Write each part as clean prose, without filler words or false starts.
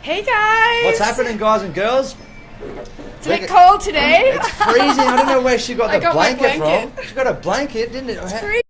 Hey guys! What's happening, guys and girls? It's a bit cold today. It's freezing. I don't know where she got the blanket blanket from. She got a blanket, didn't it? It's freezing.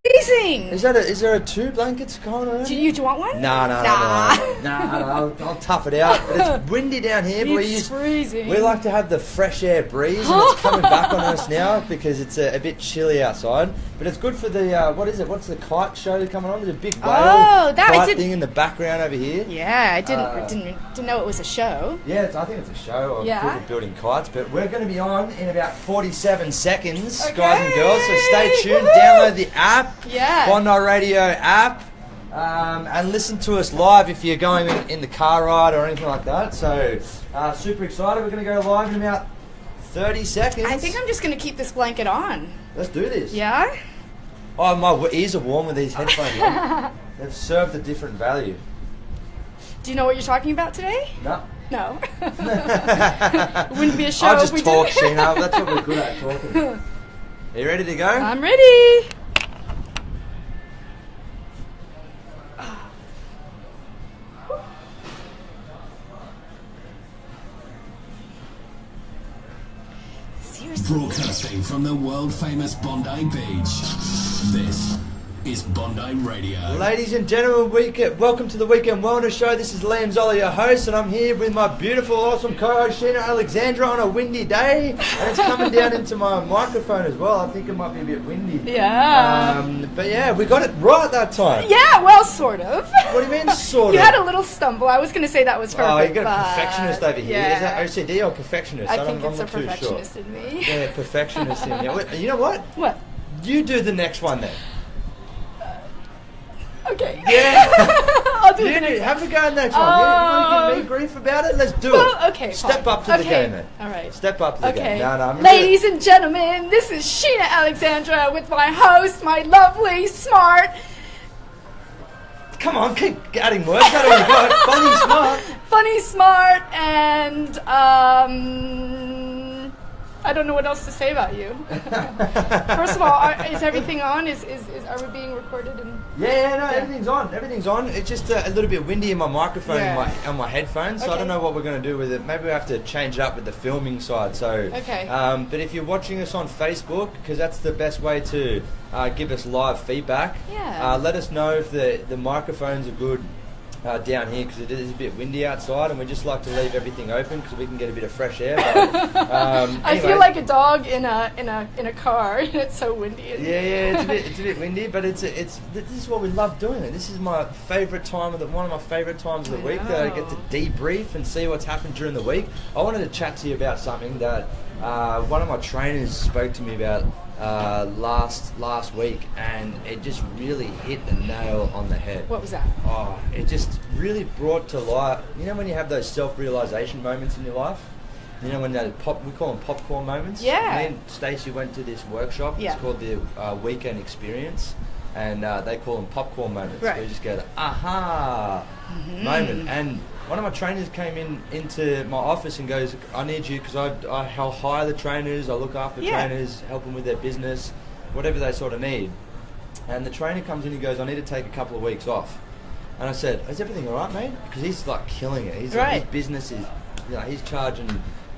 Is there a two blankets going around? Do you want one? No. I'll tough it out. But it's windy down here. It's freezing. We like to have the fresh air breeze, and it's coming back on us now because it's a bit chilly outside. But it's good for the what is it? What's the kite show coming on? There's a big whale kite thing in the background over here. Yeah, I didn't know it was a show. Yeah, I think it's a show of people building kites. But we're going to be on in about 47 seconds, guys and girls. So stay tuned. Download the app, Bondi Radio app, and listen to us live if you're going in the car ride or anything like that. So super excited. We're going to go live in about 30 seconds. I think I'm just going to keep this blanket on. Let's do this. Yeah? Oh, my ears are warm with these headphones on. They've served a different value. Do you know what you're talking about today? No. No. It wouldn't be a show. I'll just talk, Sheena. That's what we're good at, talking. Are you ready to go? I'm ready. Seriously? Broadcasting from the world-famous Bondi Beach, this is Bondi Radio. Ladies and gentlemen, welcome to the Weekend Wellness Show. This is Lian, Zollo, your host, and I'm here with my beautiful, awesome co-host, Sheena, Alexandra, on a windy day. And it's coming down into my microphone as well. I think it might be a bit windy. Yeah. But yeah, we got it right that time. Yeah, well, sort of. What do you mean, sort of? You had a little stumble. I was going to say that was perfect. Oh, you got a perfectionist over here. Yeah. Is that OCD or perfectionist? I think I'm it's a not too perfectionist sure. in me. Yeah, perfectionist in me. You know what? What? You do the next one then. Okay. Yeah. I'll do the next one. Have a go at the next one. You want to give me grief about it? Let's do it. Okay, Step fine. up to the game then. All right. Step up to the game. No, Ladies and gentlemen, this is Sheena Alexandra with my host, my lovely, smart... Come on, keep adding words. Funny, smart. Funny, smart, and I don't know what else to say about you. First of all, is everything on? Are we being recorded? Everything's on. Everything's on. It's just a little bit windy in my microphone and on my headphones, so I don't know what we're going to do with it. Maybe we have to change it up with the filming side. So, but if you're watching us on Facebook, because that's the best way to give us live feedback. Let us know if the microphones are good. Down here because it is a bit windy outside, and we just like to leave everything open because we can get a bit of fresh air. But, I feel like a dog in a car. It's so windy. It's a bit windy, but this is what we love doing. This is my favourite time one of my favourite times of the week that I get to debrief and see what's happened during the week. I wanted to chat to you about something that one of my trainers spoke to me about last week, and it just really hit the nail on the head. What was that? Oh, it just really brought to light. You know when you have those self-realization moments in your life? You know when we call them popcorn moments? Yeah. Me and Stacey went to this workshop. It's called the Weekend Experience, and they call them popcorn moments. Right. Where you just go the aha moment. And one of my trainers came into my office and goes, I need you, because I hire the trainers, I look after trainers, help them with their business, whatever they sort of need. And the trainer comes in and goes, I need to take a couple of weeks off. And I said, is everything all right, mate? Because he's like killing it. His business is, he's charging,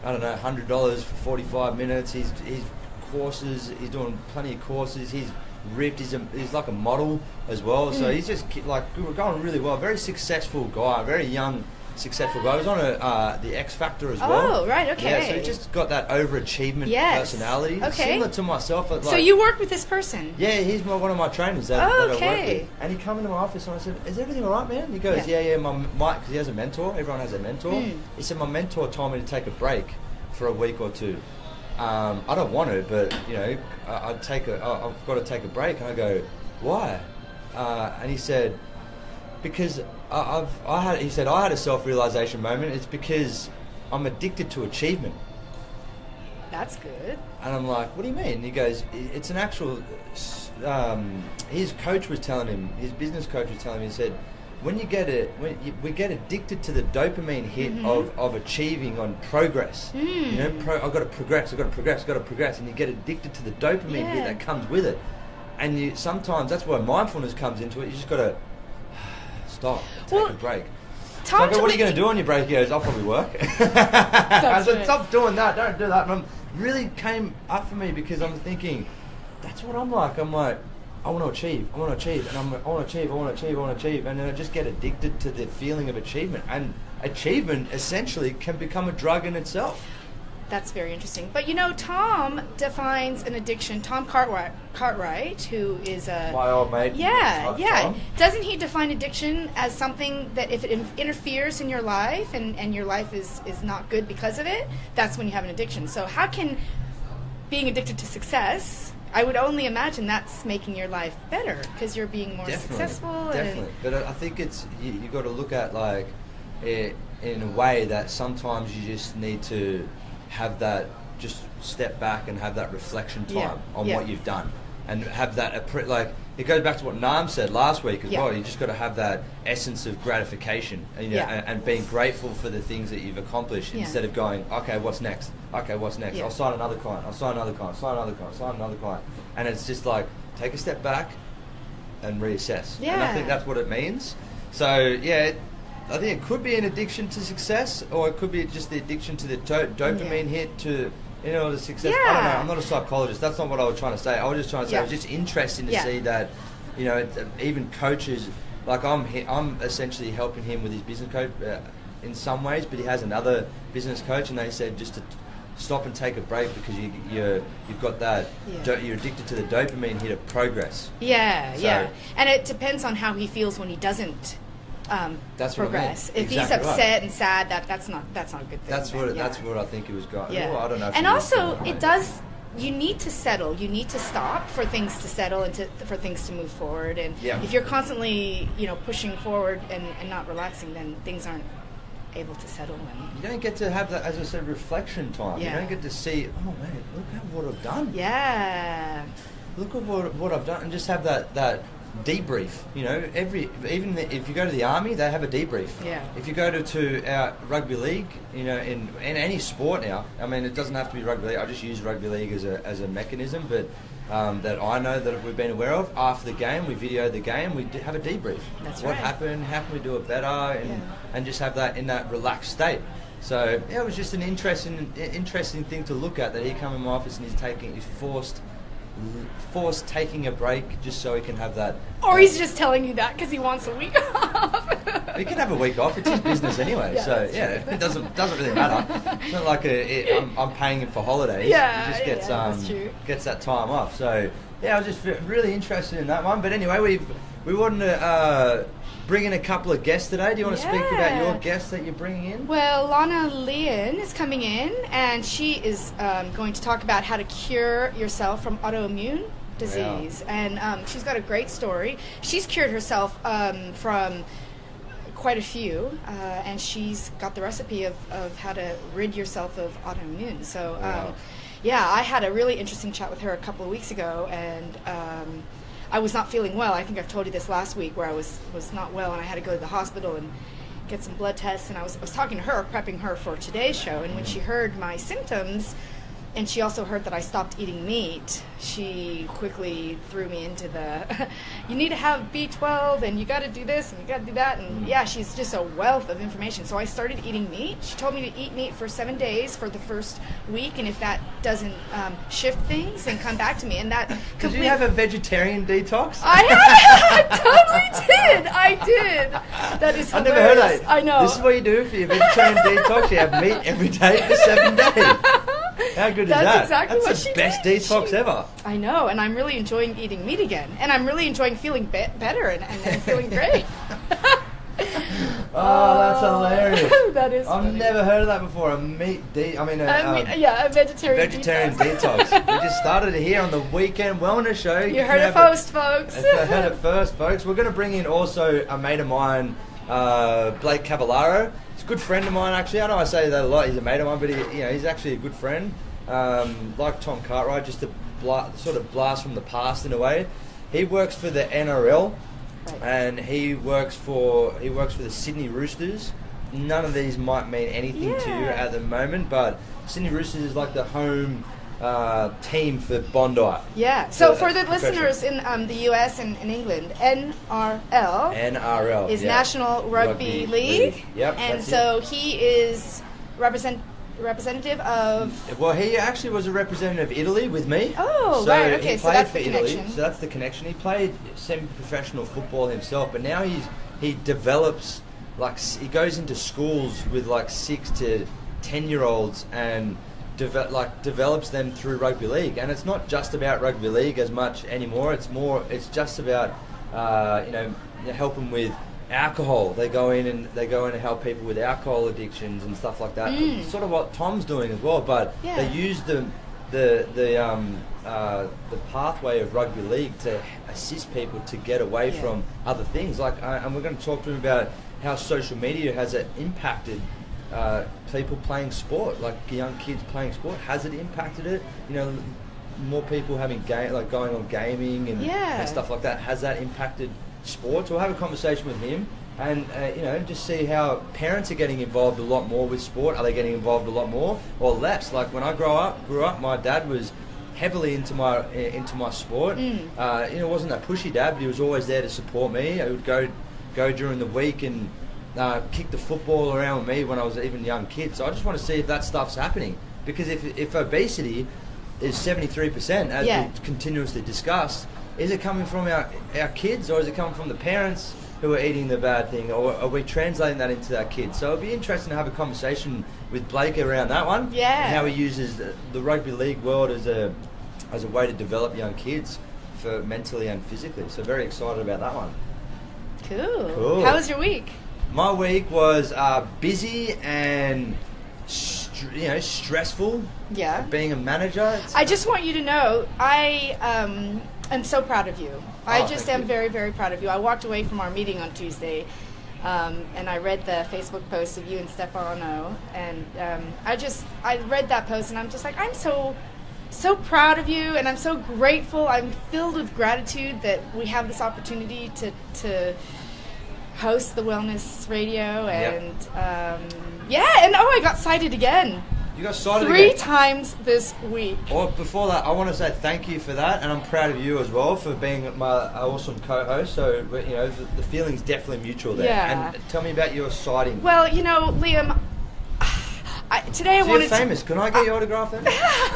I don't know, $100 for 45 minutes. He's courses, he's doing plenty of courses. He's ripped. He's like a model as well. So he's just like going really well. Very successful guy. Very young, successful guy. He was on the X Factor as well. Oh, right. Okay. Yeah. So he just got that overachievement personality. Okay. Similar to myself. Like, so you work with this person? Yeah, he's one of my trainers that I work with. And he come into my office and I said, "Is everything all right, man?" He goes, "Yeah, because he has a mentor. Everyone has a mentor." He said, "My mentor told me to take a break for a week or two. I don't want to, but I've got to take a break." And I go, "Why?" And he said, "Because I had a self-realization moment. It's because I'm addicted to achievement." That's good. And I'm like, "What do you mean?" And he goes, "It's an actual." His coach was telling him. His business coach was telling him. He said, we get addicted to the dopamine hit of achieving on progress. I've got to progress, and you get addicted to the dopamine hit that comes with it. And sometimes that's where mindfulness comes into it. You just got to stop, take a break. So I go, what are you going to do on your break? He goes, I'll probably work. I said, stop doing that. Don't do that. And it really came up for me because I'm thinking, that's what I'm like. I'm like, I want to achieve. I want to achieve. And I'm like, I want to achieve. I want to achieve. I want to achieve. And then I just get addicted to the feeling of achievement. And achievement essentially can become a drug in itself. That's very interesting. But you know, Tom defines an addiction. Tom Cartwright, who is a... My old mate. Yeah, yeah. Tom. Doesn't he define addiction as something that if it interferes in your life and your life is not good because of it, that's when you have an addiction. So how can being addicted to success... I would only imagine that's making your life better because you're being more successful. Definitely. But I think it's you got to look at like it in a way that sometimes you just need to have that, just step back and have that reflection time on what you've done, and have that like it goes back to what Naam said last week as well. You just got to have that essence of gratification, and being grateful for the things that you've accomplished instead of going, okay, what's next? Okay, what's next? I'll sign another client. I'll sign another client. Sign another client. Sign another client. And it's just like take a step back and reassess. And I think that's what it means. So I think it could be an addiction to success, or it could be just the addiction to the dopamine hit to. The success. I don't know. I'm not a psychologist. That's not what I was trying to say. I was just trying to say it was just interesting to see that, even coaches, like I'm essentially helping him with his business coach in some ways, but he has another business coach, and they said just to stop and take a break because you've got that. You're addicted to the dopamine hit of progress. And it depends on how he feels when he doesn't. That's progress. What I mean. If he's upset and sad, that's not a good thing. That's what I think it was got. Yeah. Well, I don't know. And also, it does. You need to settle. You need to stop for things to settle and for things to move forward. And if you're constantly, pushing forward and not relaxing, then things aren't able to settle. And you don't get to have that, as I said, reflection time. You don't get to see, oh man, look at what I've done. Yeah. Look at what I've done, and just have that debrief. Even if you go to the army, they have a debrief. If you go to our rugby league, in any sport now, I mean, it doesn't have to be rugby league. I just use rugby league as a mechanism, but that I know that we've been aware of. After the game, we video the game. We have a debrief. What happened? How can we do it better? And just have that in that relaxed state. So it was just an interesting thing to look at. That he come in my office and he's forced taking a break just so he can have that. Or he's just telling you that because he wants a week off. He can have a week off. It's his business anyway. It doesn't really matter. It's not like I'm paying him for holidays. He just gets that time off. So I was just really interested in that one. But anyway, we wanted to bring in a couple of guests today. Do you want to speak about your guests that you're bringing in? Well, Lana Lian is coming in, and she is going to talk about how to cure yourself from autoimmune disease. Wow. And she's got a great story. She's cured herself from quite a few, and she's got the recipe of how to rid yourself of autoimmune. So, I had a really interesting chat with her a couple of weeks ago, and I was not feeling well. I think I've told you this last week, where I was not well and I had to go to the hospital and get some blood tests. And I was talking to her, prepping her for today's show. And when she heard my symptoms, and she also heard that I stopped eating meat, she quickly threw me into the, you need to have B12 and you got to do this and you got to do that. And she's just a wealth of information. So I started eating meat. She told me to eat meat for 7 days for the first week. And if that doesn't shift things, then come back to me. And that Did you have a vegetarian detox? I totally did. I did. That is hilarious. I never heard that. I know. This is what you do for your vegetarian detox. You have meat every day for 7 days. How good is that? That's exactly That's what the she best did. detox ever. I know, and I'm really enjoying eating meat again. And I'm really enjoying feeling better and feeling great. Oh, that's hilarious. That is funny. I've never heard of that before. A vegetarian detox. We just started it here on the Weekend Wellness Show. You heard it first, folks. You heard it first, folks. We're going to bring in also a mate of mine, Blake Cavallaro. He's a good friend of mine, actually. I know I say that a lot. He's a mate of mine, but he's actually a good friend. Like Tom Cartwright, just to sort of blast from the past in a way. He works for the NRL, and he works for the Sydney Roosters. None of these might mean anything to you at the moment, but Sydney Roosters is like the home team for Bondi. Yeah. So for the professional. listeners in the U.S. and in England, NRL is National Rugby League. Yep. And so he is representative of. Well, he actually was a representative of Italy with me. Oh, right. Okay, he so played that's for the Italy. connection. So that's the connection. He played semi-professional football himself, but now he develops, like, he goes into schools with like 6 to 10-year-olds and develops them through rugby league. And it's not just about rugby league as much anymore. It's just about helping with alcohol. They go in and help people with alcohol addictions and stuff like that. It's sort of what Tom's doing as well, but they use the pathway of rugby league to assist people to get away from other things. Like, and we're going to talk to him about how social media has impacted people playing sport, like young kids playing sport. Has it impacted it? More people having going on gaming and stuff like that. Has that impacted sports? We'll have a conversation with him and just see how parents are getting involved a lot more with sport. Are they getting involved a lot more or less? Like when I grew up, my dad was heavily into my sport. Wasn't a pushy dad, but he was always there to support me. I would go during the week and kick the football around with me when I was even a young kid. So I just want to see if that stuff's happening, because if obesity is 73%, as we continuously discuss, is it coming from our kids, or is it coming from the parents who are eating the bad thing, or are we translating that into our kids? So it'll be interesting to have a conversation with Blake around that one. Yeah. And how he uses the rugby league world as a way to develop young kids for mentally and physically. So very excited about that one. Cool. How was your week? My week was busy and stressful. Yeah. Being a manager. I just want you to know, I am so proud of you. I just am very, very proud of you. I walked away from our meeting on Tuesday, and I read the Facebook post of you and Stefano, and I read that post, and I'm just like, I'm so proud of you, and I'm so grateful. I'm filled with gratitude that we have this opportunity to host the Wellness Radio, and I got cited again. You got cited 3 again? times this week. Well, before that, I want to say thank you for that, and I'm proud of you as well for being my awesome co-host. So, the feeling's definitely mutual there. Yeah. And tell me about your sighting. Well, Liam, today I wanted you're famous. Can I get your autograph then?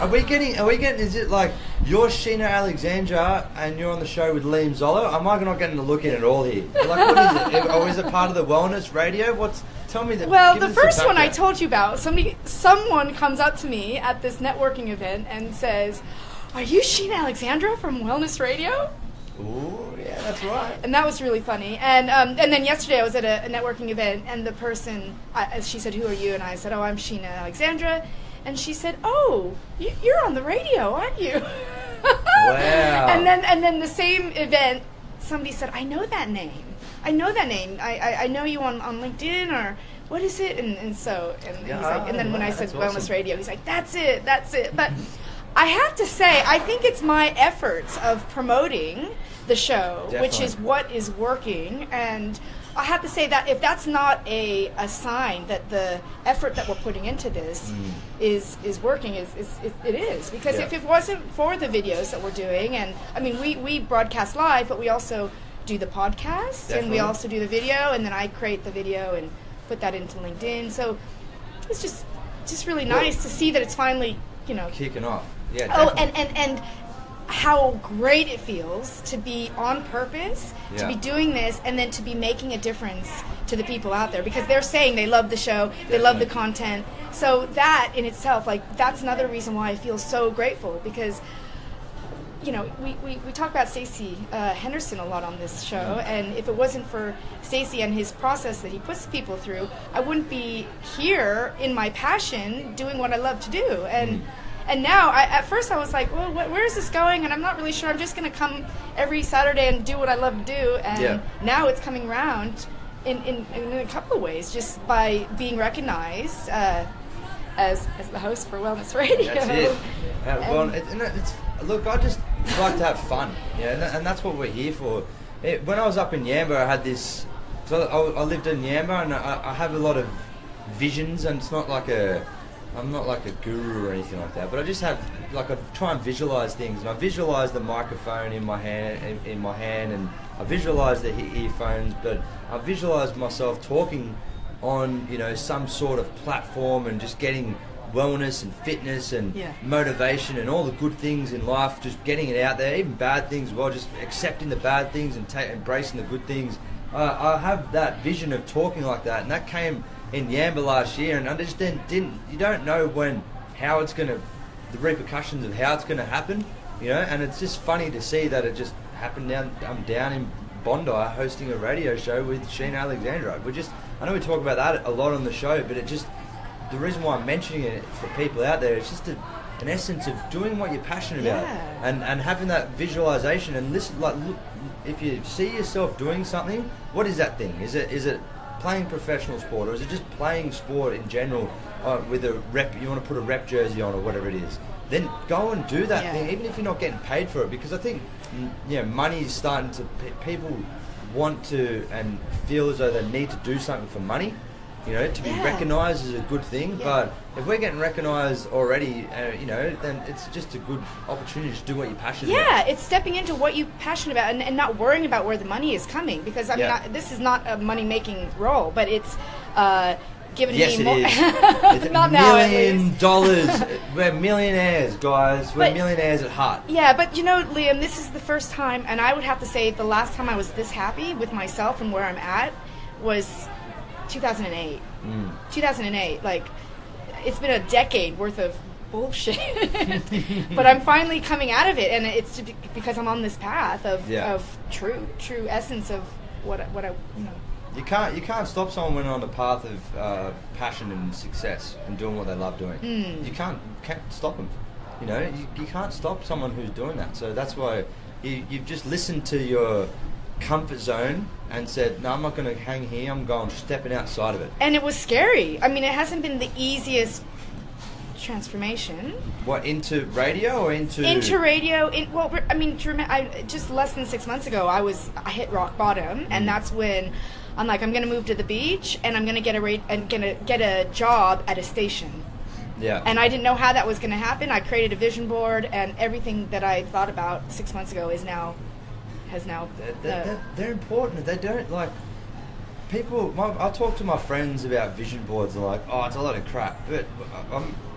Are we getting? Is it like you're Sheena Alexandra and you're on the show with Lian Zollo? Am I not getting a look in at all here? Like, what is it? Or is it part of the Wellness Radio? Tell me that. Well, the first one I told you about, someone comes up to me at this networking event and says, "Are you Sheena Alexandra from Wellness Radio?" Ooh, yeah, that's right. And that was really funny. And then yesterday I was at a networking event, and the person, she said, "Who are you?" And I said, "Oh, I'm Sheena Alexandra." And she said, "Oh, you're on the radio, aren't you?" Wow. And then the same event, somebody said, "I know that name. I know you on LinkedIn, or what is it?" And he's like, and then when I said Wellness Radio, he's like, that's it. But I have to say, I think it's my efforts of promoting the show, which is what is working. And I have to say that if that's not a sign that the effort that we're putting into this is working, it is. Because if it wasn't for the videos that we're doing, and I mean, we broadcast live, but we also do the podcast, and we also do the video, and then I create the video and put that into LinkedIn. So it's just really nice to see that it's finally, kicking off. Yeah. And how great it feels to be on purpose, to be doing this, and then to be making a difference to the people out there, because they're saying they love the show, they love the content. So that in itself, that's another reason why I feel so grateful, because we talk about Stacey Henderson a lot on this show, and if it wasn't for Stacey and his process that he puts people through, I wouldn't be here in my passion doing what I love to do. And now, at first I was like, well, where is this going? And I'm not really sure. I'm just going to come every Saturday and do what I love to do. And now it's coming around in a couple of ways, just by being recognized as the host for Wellness Radio. That's it. Look, I just like to have fun, and that's what we're here for. When I was up in Yamba, I had this. So I lived in Yamba, and I have a lot of visions, and it's not like I'm not like a guru or anything like that, but I just have like I try and visualize things, and I visualize the microphone in my hand, and I visualize the earphones, but I visualize myself talking on some sort of platform and just getting wellness and fitness and motivation and all the good things in life, just getting it out there, even bad things as well, just accepting the bad things and embracing the good things. I have that vision of talking like that, and that came in Yamba last year, and I just you don't know how it's going to, the repercussions of how it's going to happen, and it's just funny to see that it just happened. I'm down in Bondi hosting a radio show with Sheena Alexandra. I know we talk about that a lot on the show, but the reason why I'm mentioning it for people out there is just an essence of doing what you're passionate about, and having that visualization and listen. Like, look, if you see yourself doing something, what is that thing? Is it playing professional sport, or is it just playing sport in general with a rep? You want to put a rep jersey on or whatever it is. Then go and do that thing, even if you're not getting paid for it. Because I think money is starting to. People want to and feel as though they need to do something for money. To be recognised is a good thing, but if we're getting recognised already, then it's just a good opportunity to do what you're passionate about. Yeah, it's stepping into what you're passionate about and not worrying about where the money is coming. Because, this is not a money-making role, but it's giving me more... Yes, it is. Not $1 now, million. We're millionaires, guys. We're millionaires at heart. Yeah, but Liam, this is the first time, and I would have to say the last time I was this happy with myself and where I'm at was 2008. 2008, like, it's been a decade worth of bullshit. But I'm finally coming out of it, and it's because I'm on this path of true essence of what I. You can't stop someone on the path of passion and success and doing what they love doing. You can't stop them. You can't stop someone who's doing that. So that's why you've just listened to your comfort zone and said, no, I'm not going to hang here, I'm stepping outside of it. And it was scary. I mean, it hasn't been the easiest transformation. What, into radio or into radio? Just less than 6 months ago, I hit rock bottom, and that's when I'm like, I'm going to move to the beach, and I'm going to get a job at a station. Yeah. And I didn't know how that was going to happen. I created a vision board, and everything that I thought about 6 months ago has now... They're important. They don't, like... People... I talk to my friends about vision boards, and like, oh, it's a lot of crap. But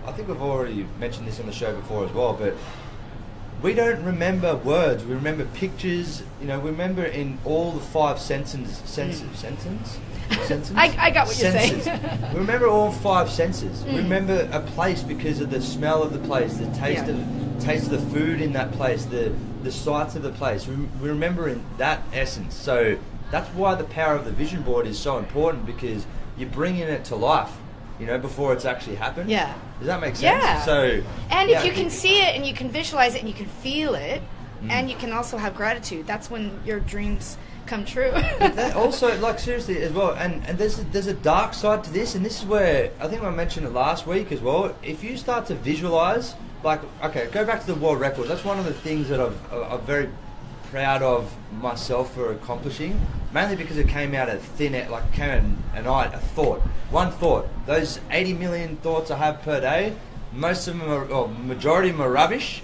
I think I've already mentioned this on the show before as well, but we don't remember words. We remember pictures. We remember in all the 5 senses. I got what you're saying. We remember all 5 senses. We remember a place because of the smell of the place, the taste of the food in that place, the sights of the place. We remember in that essence. So that's why the power of the vision board is so important, because you're bringing it to life, before it's actually happened. Yeah. Does that make sense? Yeah. So, if you can see it and you can visualize it and you can feel it, and you can also have gratitude, that's when your dreams come true. That also, like, seriously as well, and there's a dark side to this, and this is where I think I mentioned it last week as well. If you start to visualize, like, okay, go back to the world records. That's one of the things that I'm very proud of myself for accomplishing, mainly because it came out of thin air, like, came a night, one thought. Those 80 million thoughts I have per day, most of them are, or majority of them are rubbish.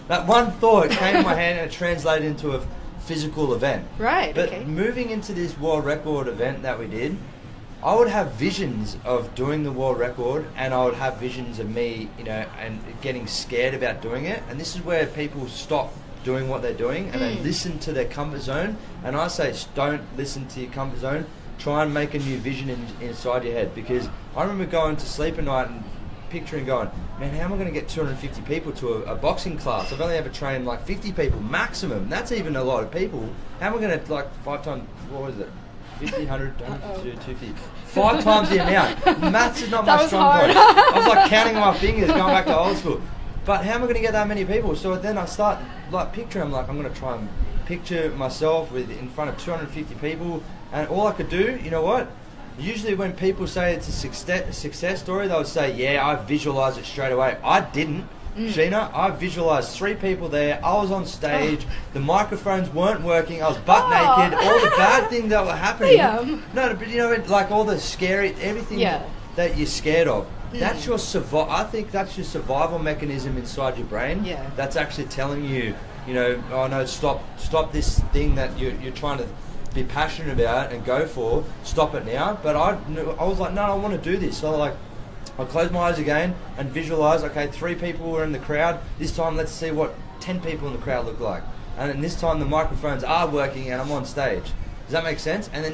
That one thought came in my hand and it translated into a physical event. Right. But moving into this world record event that we did, I would have visions of doing the world record, and I would have visions of me, and getting scared about doing it. And this is where people stop doing what they're doing and they listen to their comfort zone. And I say, don't listen to your comfort zone. Try and make a new vision inside your head, because I remember going to sleep at night and picturing going, man, how am I going to get 250 people to a boxing class? I've only ever trained like 50 people maximum. That's even a lot of people. How am I going to, like, 5 times, what was it? 50, 100, 250. 5 times the amount. Maths is not my strong point. I was like counting my fingers, going back to old school. But how am I going to get that many people? So then I start like picturing, I'm going to try and picture myself in front of 250 people. And all I could do, you know what? Usually when people say it's a success story, they would say, yeah, I visualised it straight away. I didn't. Sheena, I visualised 3 people there. I was on stage. The microphones weren't working. I was butt naked. All the bad things that were happening. No, but like all the scary, everything that you're scared of. That's your I think that's your survival mechanism inside your brain. Yeah. That's actually telling you, oh no, stop this thing that you're trying to be passionate about and go for. Stop it now. But I was like, no, I want to do this. So I closed my eyes again and visualize. Okay, 3 people were in the crowd. This time, let's see what 10 people in the crowd look like. And then this time, the microphones are working and I'm on stage. Does that make sense? And then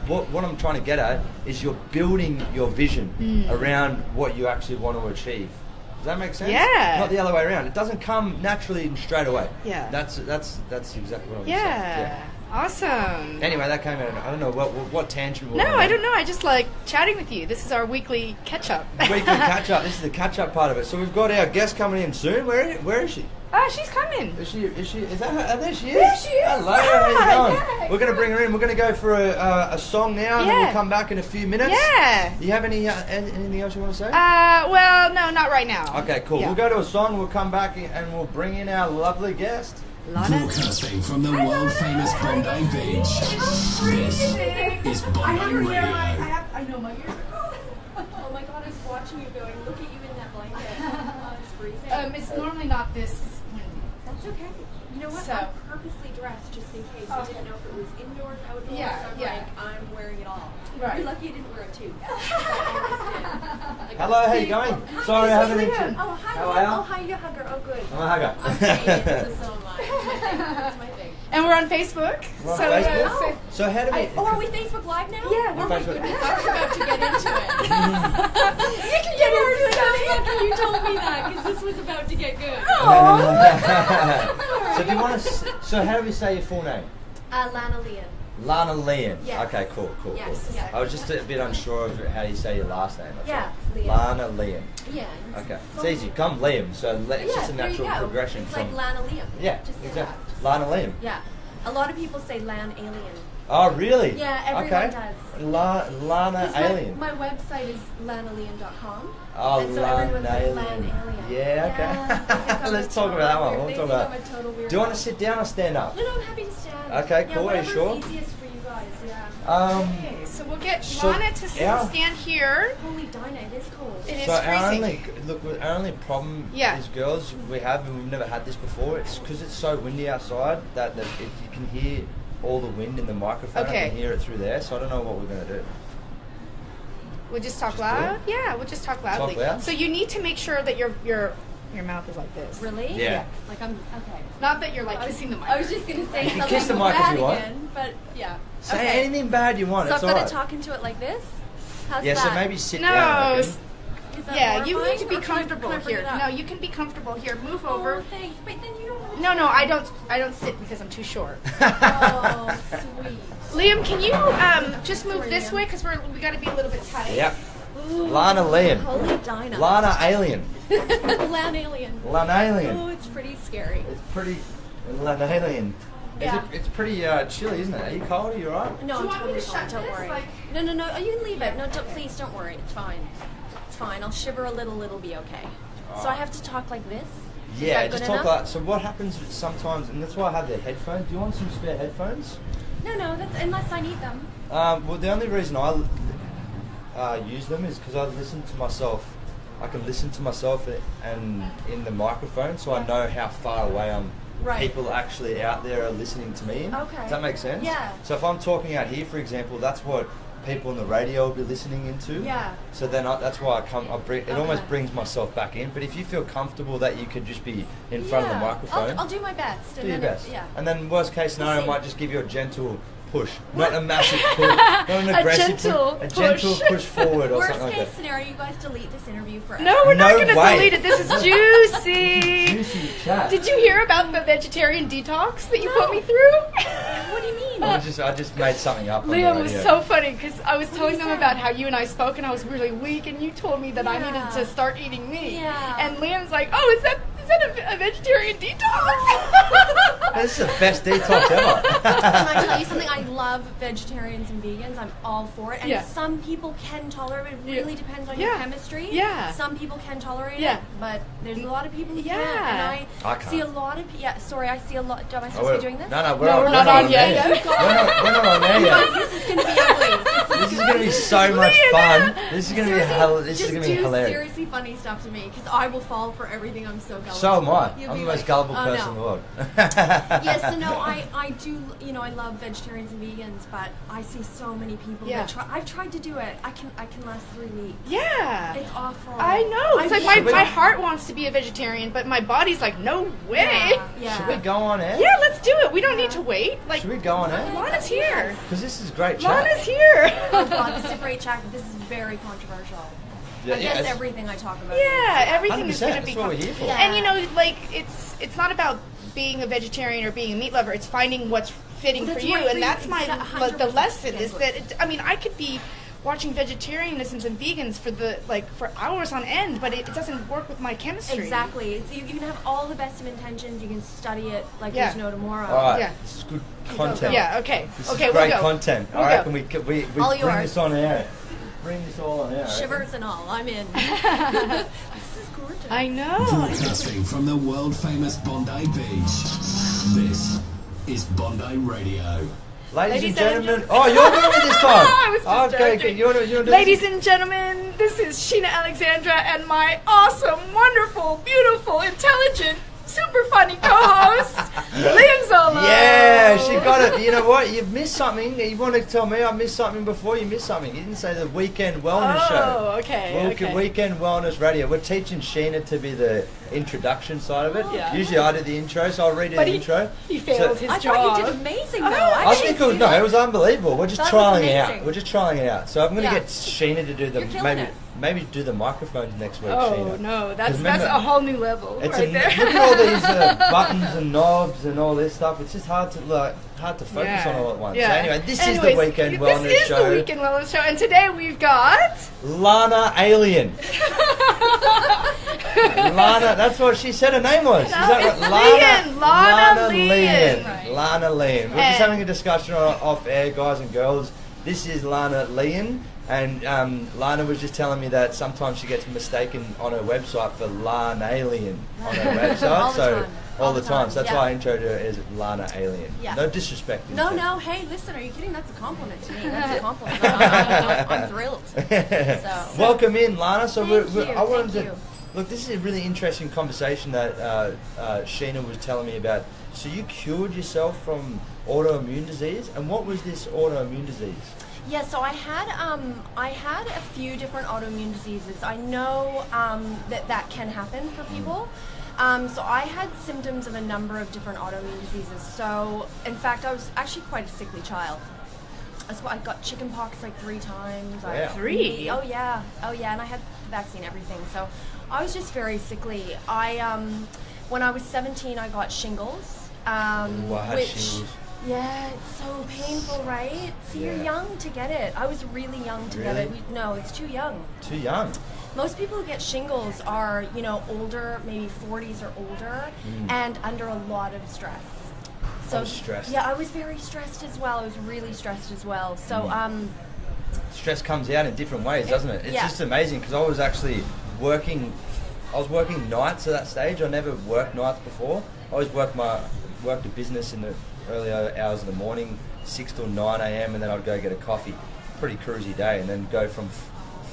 what I'm trying to get at is you're building your vision around what you actually want to achieve. Does that make sense? Yeah. Not the other way around. It doesn't come naturally and straight away. Yeah. That's exactly what I'm saying. Yeah. Awesome. Anyway, that came out. I don't know what tangent. I don't know. I just like chatting with you. This is our weekly catch up. Weekly catch up. This is the catch up part of it. So we've got our guest coming in soon. Where is she? She's coming. Is that her? Oh, there she is. There she is. Hello, how's it going? Yeah. We're going to bring her in. We're going to go for a song now, and then we'll come back in a few minutes. Yeah. Do you have anything else you want to say? Well, no, not right now. Okay, cool. Yeah. We'll go to a song. We'll come back and we'll bring in our lovely guest. Lana. Broadcasting from the world famous Bondi Beach. This is Bondi Radio. I know my ears are cold. Oh my god, I was watching you going, look at you in that blanket. It's freezing. It's normally not this windy. That's okay. You know what? So- I'm purposely dressed just in case. I didn't know if it was indoors, outdoors. Yeah, I'm yeah. like, I'm wearing it all. Right. You're lucky I didn't wear a tooth. Hello, how you going? Sorry, I haven't introduced. Oh, hi. How are you? Oh, hi, you hugger. Oh, good. I'm a hugger. I'm Canadian, so am I. That's my thing. And we're on Facebook. We're on so Facebook? So how do we... Oh, are we Facebook Live now? Yeah, Oh on my Facebook. goodness, I was about to get into it. you can get into it. So lucky you told me that, because this was about to get good. So do you want to... So how do we say your full name? Lana Lian. Lana Lian. Yes. Okay, cool. Yes, yeah. I was just a bit unsure of how you say your last name. That's Yeah, all. Lian. Lana Lian. Yeah. Okay, it's easy. Come Liam. So it's just a there you natural go. progression It's from. like Lana Liam. Yeah, Just say exactly. that. Just Lana say Liam. that. Yeah. A lot of people say Lan Alien. Oh, really? Yeah, everyone okay. does. Lana 'Cause Alien. My website is lanalian.com. Oh, and so Lana everyone's like Alien. Lan Alien. Yeah, okay. they think I'm Let's a talk about that total one. weird- We'll they talk think about. I'm a total weirdo. Do you want to sit down or stand up? No, I'm happy to stand. Okay, Yeah, cool. Are you whatever's sure? easiest for you guys, yeah. Okay, so we'll get So, Lana to yeah. stand here. Holy Dinah, it is cold. It is So our freezing. only problem Yeah. is, girls, we have, and we've never had this before. It's because it's so windy outside that you can hear all the wind in the microphone. Okay. I can hear it through there. So I don't know what we're gonna do. We'll just talk Just loud. Yeah, we'll just talk loudly. loud? So you need to make sure that your mouth is like this. Really? Yeah. Like I'm okay. Not that you're like kissing the mic. I was just gonna say You can something kiss the mic if bad you want. again, but yeah. Say Okay. anything bad you want. So It's I've got alright. to talk into it like this. How's Yeah. that? So maybe sit No. down. I s- reckon. Is that Yeah, you horrifying, need to be or can I- comfortable can I bring here. it up? No, you can be comfortable here. Move over. Oh, thanks. But then you don't. No, I don't sit because I'm too short. Oh, sweet. Liam, can you just move Sorry, this Liam. way because we got to be a little bit tight. Yep. Ooh, Lana Lian. Holy Dinah. Lana Alien. Lan Alien. Lana Alien. Oh, it's pretty scary. It's pretty. Lana Alien. Yeah. It's pretty chilly, isn't it? Are you cold? Are you alright? No, Do I'm you want me totally to fine. shut Don't this? worry. Like- No. Oh, you can leave it. No, please don't worry. It's fine. It's fine. I'll shiver a little. It'll be okay. So I have to talk like this? Yeah, that just good talk enough? like. So what happens sometimes, and that's why I have the headphones. Do you want some spare headphones? No. That's unless I need them. Well, the only reason I use them is because I listen to myself. I can listen to myself and in the microphone, so I know how far away Right. people actually out there are listening to me. Okay. Does that make sense? Yeah. So if I'm talking out here, for example, that's what people on the radio will be listening into. Yeah. So then that's why it almost Okay. brings myself back in. But if you feel comfortable that you could just be in front of the microphone, I'll do my best. do your best. Yeah. And then worst case scenario, I see. might just give you a gentle push, not a massive push, not an aggressive gentle push, a gentle push. push forward or Worst something like case that. scenario, you guys delete this interview forever. No, we're not No going to way. delete it. This is juicy. Juicy chat. Did you hear about the vegetarian detox that you No. put me through? What do you mean? I just made something up. on the Liam was radio. so funny because I was telling you them say? about how you and I spoke and I was really weak and you told me that I Yeah. needed to start eating meat. Yeah. And Liam's like, oh, is that a vegetarian detox? This is the best detox ever. Can I tell you something? I love vegetarians and vegans. I'm all for it. And Yeah. some people can tolerate it. It really depends on your Yeah. chemistry. Yeah. Some people can tolerate Yeah. it, but there's a lot of people who Yeah. can't. And I can't. see a lot of sorry, I see a lot. Am I supposed to we're- be doing this? No, No, we're not on yet. We're not on there Guys, yet. this is going to be ugly. This is This is going to be so much fun. This is going to be hilarious. Seriously funny stuff to me because I will fall for everything. I'm so gullible. So am I. I'm the most gullible person in the world. Yes, so no, I do, I love vegetarians and vegans, but I see so many people that try. I've tried to do it. I can last 3 weeks. Yeah. It's awful. I know. It's like my heart wants to be a vegetarian, but my body's like, no way. Yeah. Should we go on air? Yeah, let's do it. We don't need to wait. Like, should we go on air? Lana's here. Because this is great chat. Lana's here. Oh God, this is a great chat, but this is very controversial. I guess everything I talk about. Yeah, everything 100%, is going to be. That's what we're here for. Yeah. And like it's not about being a vegetarian or being a meat lover. It's finding what's fitting for you, and that's the lesson is that I could be watching vegetarianisms and vegans for hours on end, but it doesn't work with my chemistry. Exactly. So you can have all the best of intentions. You can study it like there's no tomorrow. All right. This is good content. Yeah. Okay. This is great content. All right. Can we bring this on air? Bring this all on air. Shivers and all. I'm in. This is gorgeous. I know. Broadcasting from the world famous Bondi Beach. This is Bondi Radio. Ladies and gentlemen. Oh, you're doing it this time. I was just okay. You're doing Ladies and gentlemen, this is Sheena Alexandra and my awesome, wonderful, beautiful, intelligent, super funny co-host, Lian Zollo. Yeah, she got it. You know what? You've missed something. You want to tell me I missed something before? You missed something. You didn't say the Weekend Wellness Show. Oh, okay. Weekend Wellness Radio. We're teaching Sheena to be the introduction side of it. Yeah. Usually I do the intro, so I'll read the intro. He failed his job. I thought you did amazing, though. I think it was unbelievable. We're just trying it out. amazing. We're just trying it out. So I'm going to get Sheena to do maybe do the microphones next week, Sheena. Oh, no. That's a whole new level Look right there. at all these buttons and knobs and all this stuff. It's just hard to focus on all at once. Yeah. So anyway, this is the Weekend Wellness Show. This is the Weekend Wellness Show, and today we've got... Lana Alien. Lana, that's what she said her name was. Is that right? Lana Lian. Right. Lana Lian. We're just having a discussion off air, guys and girls. This is Lana Lian. And Lana was just telling me that sometimes she gets mistaken on her website for Lana Alien on her website. All the time. So that's why I introed her as Lana Alien. Yeah. No disrespect. No. Hey, listen, are you kidding? That's a compliment to me. That's a compliment. I'm thrilled. So. Welcome in, Lana. So I wanted to look. This is a really interesting conversation that Sheena was telling me about. So you cured yourself from autoimmune disease, and what was this autoimmune disease? Yeah, so I had a few different autoimmune diseases. I know that can happen for people. So I had symptoms of a number of different autoimmune diseases. So, in fact, I was actually quite a sickly child. I got chickenpox like 3 times. Wow. 3? Oh yeah, and I had the vaccine, everything. So I was just very sickly. When I was 17, I got shingles. Shingles. Yeah, it's so painful, right? So you're young to get it. I was really young to get it. No, it's too young. Too young. Most people who get shingles are, older, maybe 40s or older, and under a lot of stress. So, I was stressed. Yeah, I was very stressed as well. I was really stressed as well. So, stress comes out in different ways, doesn't it? It's just amazing because I was actually working nights at that stage. I never worked nights before. I always worked a business in the early hours of the morning, 6 till 9 a.m. and then I'd go get a coffee. Pretty cruisy day, and then go from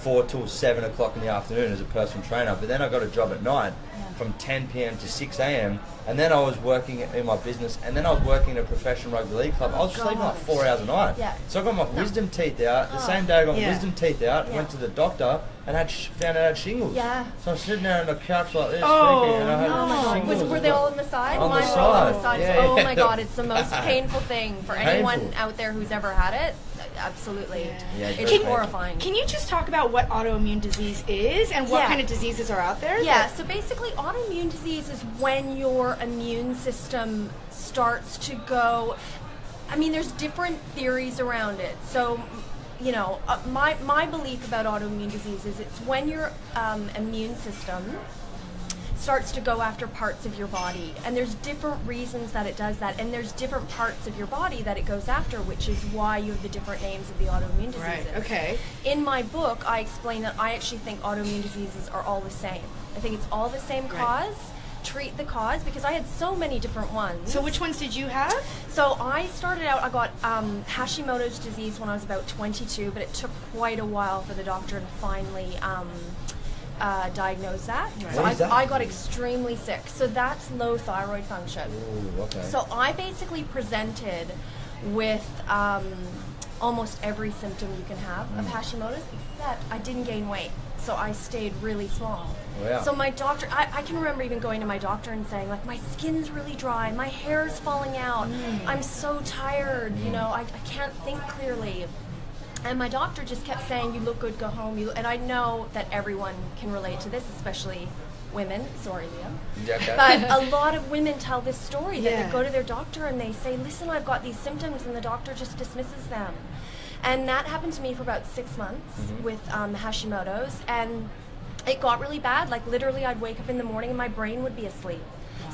4 till 7 o'clock in the afternoon as a personal trainer. But then I got a job at night from 10 p.m. to 6 a.m. and then I was working in my business, and then I was working in a professional rugby league club. I was sleeping like 4 hours a night. Yeah. So I got my wisdom teeth out. The same day I got my wisdom teeth out, went to the doctor and found out I had shingles. Yeah. So I'm sitting there on the couch like this, sleeping, and I had shingles. Were they all on the side? On Mine the were all on the side. side. Yeah, Oh my God, it's the most painful thing for anyone out there who's ever had it. Absolutely. Yeah, it's horrifying. Can you just talk about what autoimmune disease is and what kind of diseases are out there? Yeah, so basically autoimmune disease is when your immune system starts to go... I mean, there's different theories around it. So, my belief about autoimmune disease is it's when your immune system starts to go after parts of your body, and there's different reasons that it does that, and there's different parts of your body that it goes after, which is why you have the different names of the autoimmune diseases. Right, okay. In my book, I explain that I actually think autoimmune diseases are all the same. I think it's all the same cause, treat the cause because I had so many different ones. So which ones did you have? So I started out, I got Hashimoto's disease when I was about 22, but it took quite a while for the doctor to finally diagnose that. Right. So What is that? I got extremely sick. So that's low thyroid function. Ooh, okay. So I basically presented with almost every symptom you can have of Hashimoto's, except I didn't gain weight. So I stayed really small. Wow. So my doctor, I can remember even going to my doctor and saying, like, my skin's really dry, my hair's falling out, I'm so tired, you know, I can't think clearly. And my doctor just kept saying, you look good, go home. And I know that everyone can relate to this, especially women. Sorry, Liam. Yeah, okay. But a lot of women tell this story that Yeah. they go to their doctor and they say, listen, I've got these symptoms, and the doctor just dismisses them. And that happened to me for about 6 months with Hashimoto's, and it got really bad. Like, literally, I'd wake up in the morning and my brain would be asleep.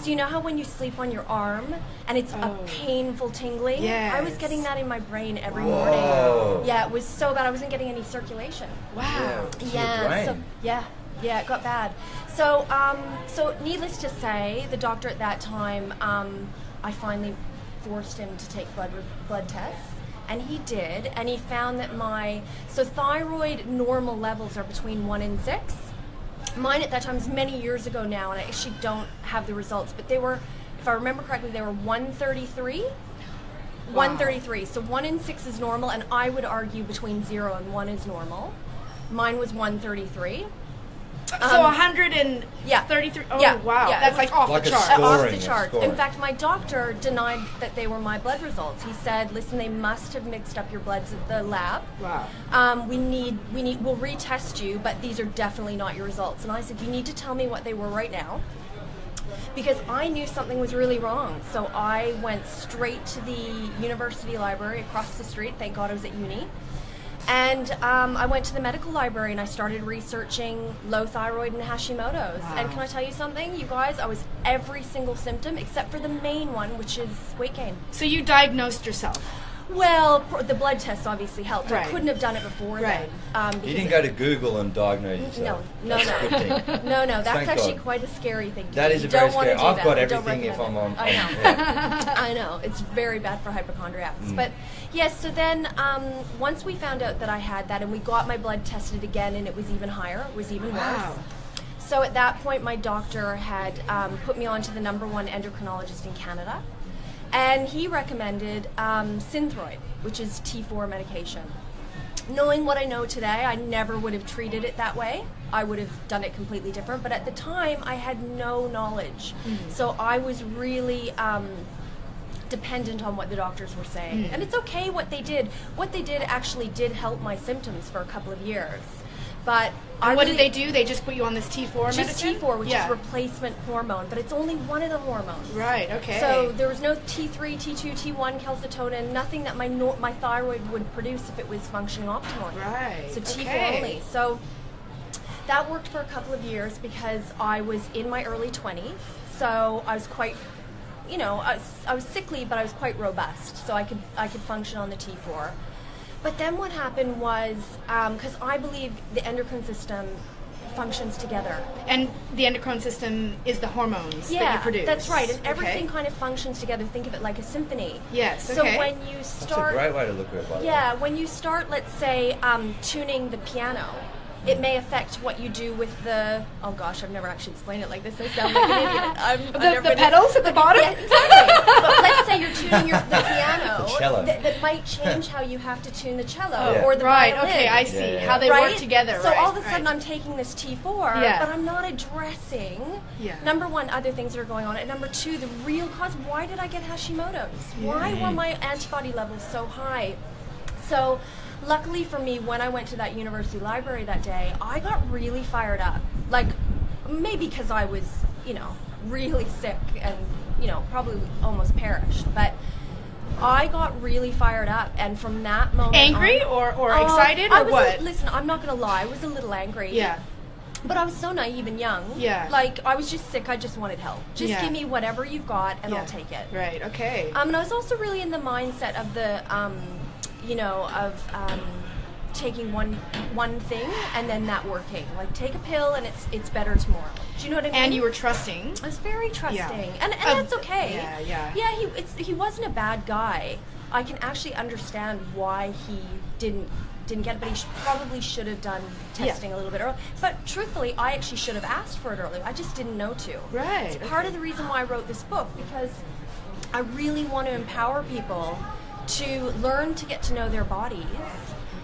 So you know how when you sleep on your arm and it's a painful tingling? Yes. I was getting that in my brain every Whoa. morning. Yeah, it was so bad. I wasn't getting any circulation. Wow. To your Yeah, brain. so yeah, it got bad. So so needless to say, the doctor at that time, I finally forced him to take blood tests, and he did, and he found that so thyroid normal levels are between 1 and 6. Mine at that time was many years ago now, and I actually don't have the results, but they were, if I remember correctly, they were 133. 133. So 1 and 6 is normal, and I would argue between 0 and 1 is normal. Mine was 133. So 133. Oh, Yeah. wow. Yeah, That's it was like off like the a chart. score. Off Scoring, the charts. scoring. In fact, my doctor denied that they were my blood results. He said, "Listen, they must have mixed up your bloods at the lab. Wow. We'll retest you, but these are definitely not your results." And I said, "You need to tell me what they were right now." Because I knew something was really wrong. So I went straight to the university library across the street. Thank God I was at uni. And I went to the medical library and I started researching low thyroid and Hashimoto's. Wow. And can I tell you something, you guys? I was every single symptom except for the main one, which is weight gain. So you diagnosed yourself. Well, the blood test obviously helped. Right. I couldn't have done it before Right. then. You because didn't go to Google and diagnose yourself. No. That's a good thing. No, that's Thank actually God. quite a scary thing to do. That is You a very don't wanna scary. do I've that. got I don't everything if I'm recommend on. it. I know. Yeah. I know. It's very bad for hypochondriacs. But yes, so then once we found out that I had that and we got my blood tested again and it was even higher, it was even Wow. worse. So at that point my doctor had put me on to the #1 endocrinologist in Canada. And he recommended Synthroid, which is T4 medication. Knowing what I know today, I never would have treated it that way. I would have done it completely different. But at the time, I had no knowledge. So I was really dependent on what the doctors were saying. And it's okay what they did. What they did actually did help my symptoms for a couple of years. But And what did they do? They just put you on this T4 Just medicine? T4, which Yeah. is replacement hormone, but it's only one of the hormones. Right, okay. So there was no T3, T2, T1, calcitonin, nothing that my thyroid would produce if it was functioning optimally. Right, So T4 okay. only. So that worked for a couple of years because I was in my early 20s. So I was quite, I was sickly, but I was quite robust. So I could function on the T4. But then what happened was, because I believe the endocrine system functions together. And the endocrine system is the hormones that you produce. That's right. And everything Okay. kind of functions together. Think of it like a symphony. Yes, So okay. when you That's a start, great way to look at it, by the way. yeah, when you start, let's say, tuning the piano, it may affect what you do with the. Oh gosh, I've never actually explained it like this. I sound like an idiot. The pedals at the bottom? Yeah, exactly. But let's say you're tuning the piano. The cello. That might change how you have to tune the cello Yeah. or the Right, violin. okay, I see. Yeah. How they Right? work together, So right. all of a sudden right. I'm taking this T4, Yeah. but I'm not addressing, Yeah. number one, other things that are going on, and number two, the real cause. Why did I get Hashimoto's? Why were my antibody levels so high? So luckily for me, when I went to that university library that day, I got really fired up. Like, maybe because I was, really sick and, probably almost perished. But I got really fired up, and from that moment Angry on, or excited or what? Listen, I'm not going to lie. I was a little angry. Yeah. But I was so naive and young. Yeah. Like, I was just sick. I just wanted help. Just Yeah. give me whatever you've got, and Yeah. I'll take it. Right, okay. And I was also really in the mindset of the, taking one thing and then that working. Like, take a pill and it's better tomorrow. Do you know what I mean? And you were trusting. I was very trusting, and that's okay. Yeah. He wasn't a bad guy. I can actually understand why he didn't get it, but he probably should have done testing a little bit earlier. But truthfully, I actually should have asked for it earlier. I just didn't know to. Right. It's part of the reason why I wrote this book, because I really want to empower people to learn to get to know their bodies,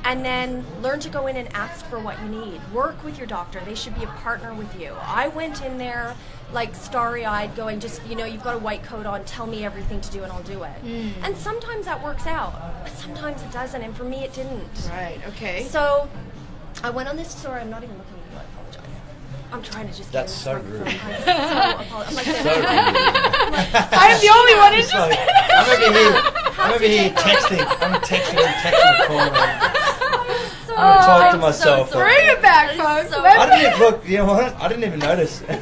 and then learn to go in and ask for what you need. Work with your doctor. They should be a partner with you. I went in there like starry-eyed going, just, you've got a white coat on, tell me everything to do and I'll do it. And sometimes that works out, but sometimes it doesn't, and for me it didn't. Right, okay. So I went on this, sorry, I'm not even looking at you, I apologize. I'm trying to just get That's so rude. I'm like, I'm the only one who's just... I'm over here texting. I'm texting and calling. I'm gonna talk to myself. So bring it back, folks. I didn't look. You know what? I didn't even notice. Well,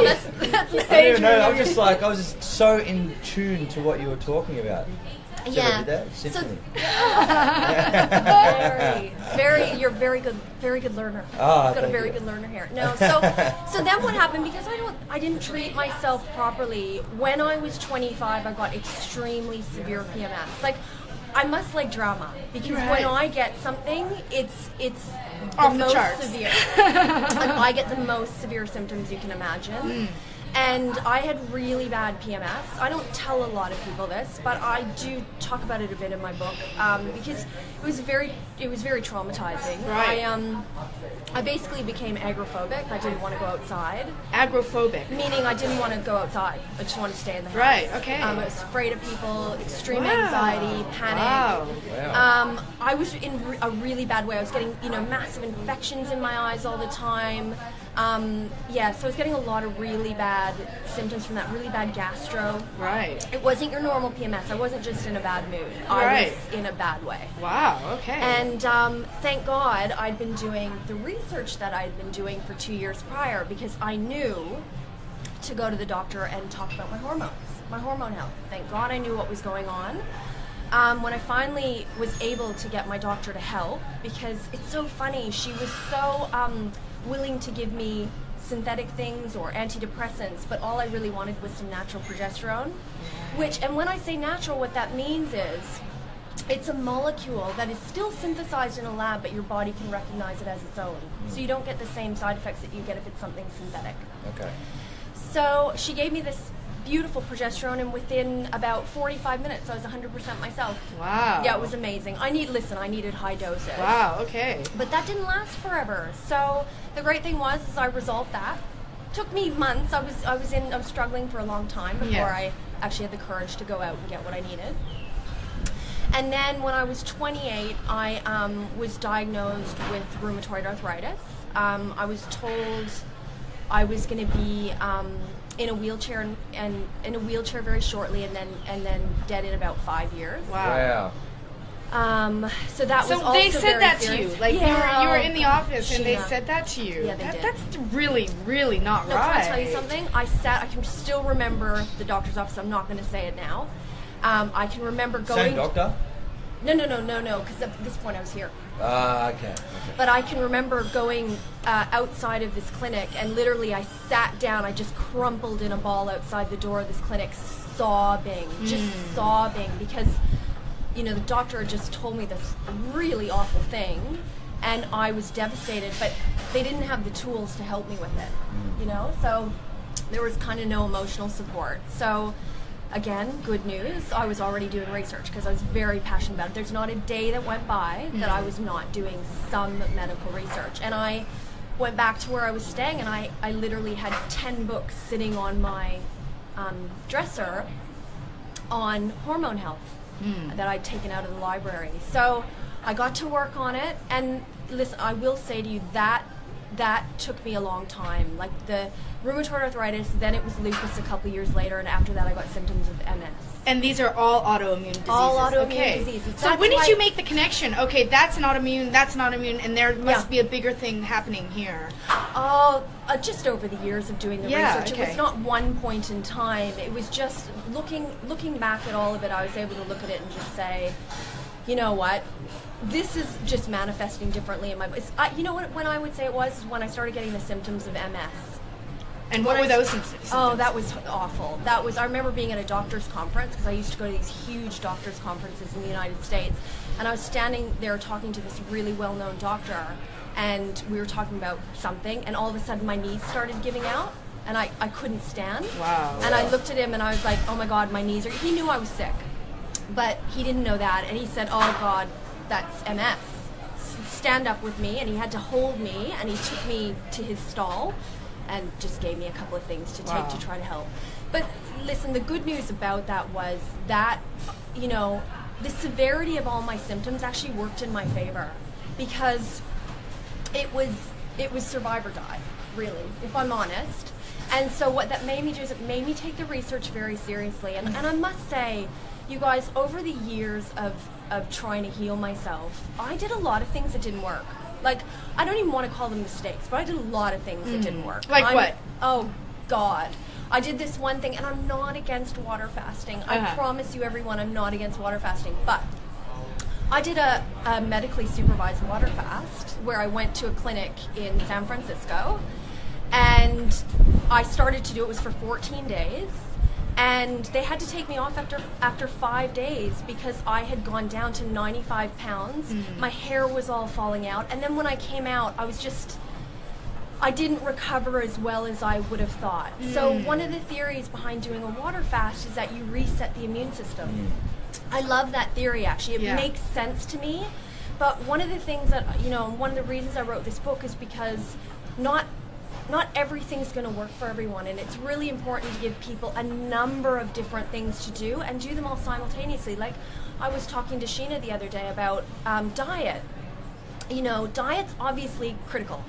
that's I didn't even know. I was just so in tune to what you were talking about. Yeah. Symphony. You're very good learner. Ah, You've got a very good learner here. No, so then what happened, because I didn't treat myself properly. When I was 25, I got extremely severe PMS. Like, I must like drama, because when I get something, it's off the the most charts. severe. And I get the most severe symptoms you can imagine. And I had really bad PMS. I don't tell a lot of people this, but I do talk about it a bit in my book, because it was very traumatizing. Right. I basically became agoraphobic. I didn't want to go outside. Agoraphobic. Meaning I didn't want to go outside. I just wanted to stay in the house. Right, okay. I was afraid of people, extreme anxiety, panic. Wow. I was in a really bad way. I was getting, massive infections in my eyes all the time. So I was getting a lot of really bad symptoms from that, really bad gastro. Right. It wasn't your normal PMS. I wasn't just in a bad mood. I was in a bad way. Wow, okay. And thank God I'd been doing the research that I'd been doing for 2 years prior, because I knew to go to the doctor and talk about my hormones, my hormone health. Thank God I knew what was going on. When I finally was able to get my doctor to help, because it's so funny, she was so willing to give me synthetic things or antidepressants, but all I really wanted was some natural progesterone, and when I say natural, what that means is it's a molecule that is still synthesized in a lab, but your body can recognize it as its own. So you don't get the same side effects that you get if it's something synthetic. Okay. So she gave me this beautiful progesterone, and within about 45 minutes I was 100% myself. Wow. Yeah, it was amazing. I needed high doses. Wow, okay. But that didn't last forever. So the great thing was I resolved that. Took me months. I was struggling for a long time before I actually had the courage to go out and get what I needed. And then when I was 28, I was diagnosed with rheumatoid arthritis. I was told I was going to be in a wheelchair and in a wheelchair very shortly, and then dead in about 5 years. Wow. So that was also they said very that serious. to you, like you were in the office and they Sheena. said that to you. Yeah, they did. That's really, really not No, right. can I tell you something? I can still remember the doctor's office. I'm not going to say it now. I can remember going. Same doctor? No, because at this point I was here. Okay. But I can remember going outside of this clinic, and literally I sat down, I just crumpled in a ball outside the door of this clinic, sobbing, because, the doctor had just told me this really awful thing, and I was devastated, but they didn't have the tools to help me with it, so there was kind of no emotional support. So again, good news, I was already doing research because I was very passionate about it. There's not a day that went by that I was not doing some medical research. And I went back to where I was staying, and I literally had 10 books sitting on my dresser on hormone health that I'd taken out of the library. So I got to work on it, and listen, I will say to you that took me a long time. Like the rheumatoid arthritis, then it was lupus a couple years later, and after that I got symptoms of MS. And these are all autoimmune diseases. All autoimmune diseases. So when did you make the connection? Okay, that's an autoimmune, and there must be a bigger thing happening here. Just over the years of doing the research. It was not one point in time. It was just looking back at all of it, I was able to look at it and just say, you know what? This is just manifesting differently in my body. You know what? When I would say it was when I started getting the symptoms of MS. And what were those symptoms? Oh, that was awful. I remember being at a doctor's conference, because I used to go to these huge doctor's conferences in the United States, and I was standing there talking to this really well-known doctor, and we were talking about something, and all of a sudden my knees started giving out, and I couldn't stand. Wow. And I looked at him and I was like, oh my God, my knees are... He knew I was sick, but he didn't know that, and he said, oh God, that's MS. Stand up with me, and he had to hold me, and he took me to his stall and just gave me a couple of things to take to try to help. But listen, the good news about that was that, you know, the severity of all my symptoms actually worked in my favor, because it was survive or die, really, if I'm honest. And so what that made me do is it made me take the research very seriously. And I must say, you guys, over the years of trying to heal myself, I did a lot of things that didn't work. Like, I don't even want to call them mistakes, but I did a lot of things that didn't work. Like what? Oh, God. I did this one thing, and I'm not against water fasting. I promise you, everyone, I'm not against water fasting. But I did a medically supervised water fast where I went to a clinic in San Francisco, and I started to do it was for 14 days. And they had to take me off after 5 days because I had gone down to 95 pounds. My hair was all falling out. And then when I came out, I didn't recover as well as I would have thought. So one of the theories behind doing a water fast is that you reset the immune system. I love that theory, actually. It makes sense to me. But one of the things that, you know, one of the reasons I wrote this book is because not everything's going to work for everyone, and it's really important to give people a number of different things to do and do them all simultaneously. Like, I was talking to Sheena the other day about diet. You know, diet's obviously critical.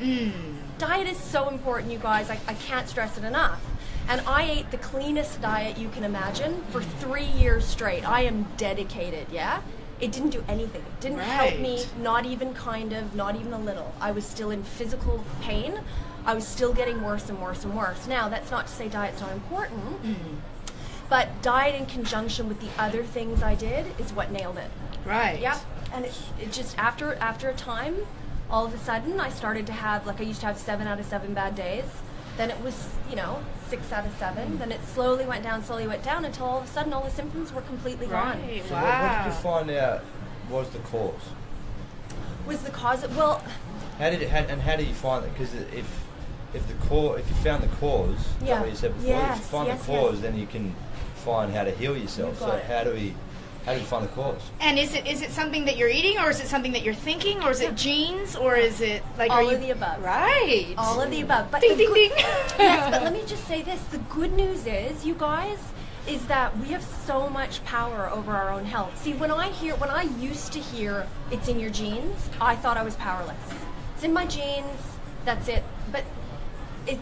Diet is so important, you guys. I can't stress it enough. And I ate the cleanest diet you can imagine for 3 years straight. I am dedicated, yeah? It didn't do anything. It didn't help me, not even not even a little. I was still in physical pain. I was still getting worse and worse and worse. Now, that's not to say diet's not important, but diet in conjunction with the other things I did is what nailed it. Right. Yep. And it just, after a time, all of a sudden, I started to have, like, I used to have 7 out of 7 bad days. Then it was, you know, 6 out of 7. Then it slowly went down, until all of a sudden all the symptoms were completely gone. So what did you find out was the cause? Was the cause? Well, how do you find it? Because if you found the cause, like what you said before, if you find the cause, then you can find how to heal yourself. So how do you find the cause? And is it something that you're eating, or is it something that you're thinking, or is it genes, or is it like all of the above? Right. All of the above. But ding, ding, ding. Yes, but let me just say this: the good news is, you guys, is that we have so much power over our own health. See, when I used to hear it's in your genes, I thought I was powerless. It's in my genes. That's it. But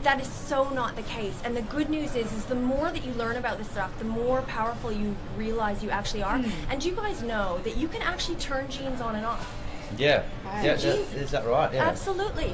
that is so not the case. And the good news is the more that you learn about this stuff, the more powerful you realize you actually are. And you guys know that you can actually turn genes on and off. Yeah. Is that right? Yeah. Absolutely.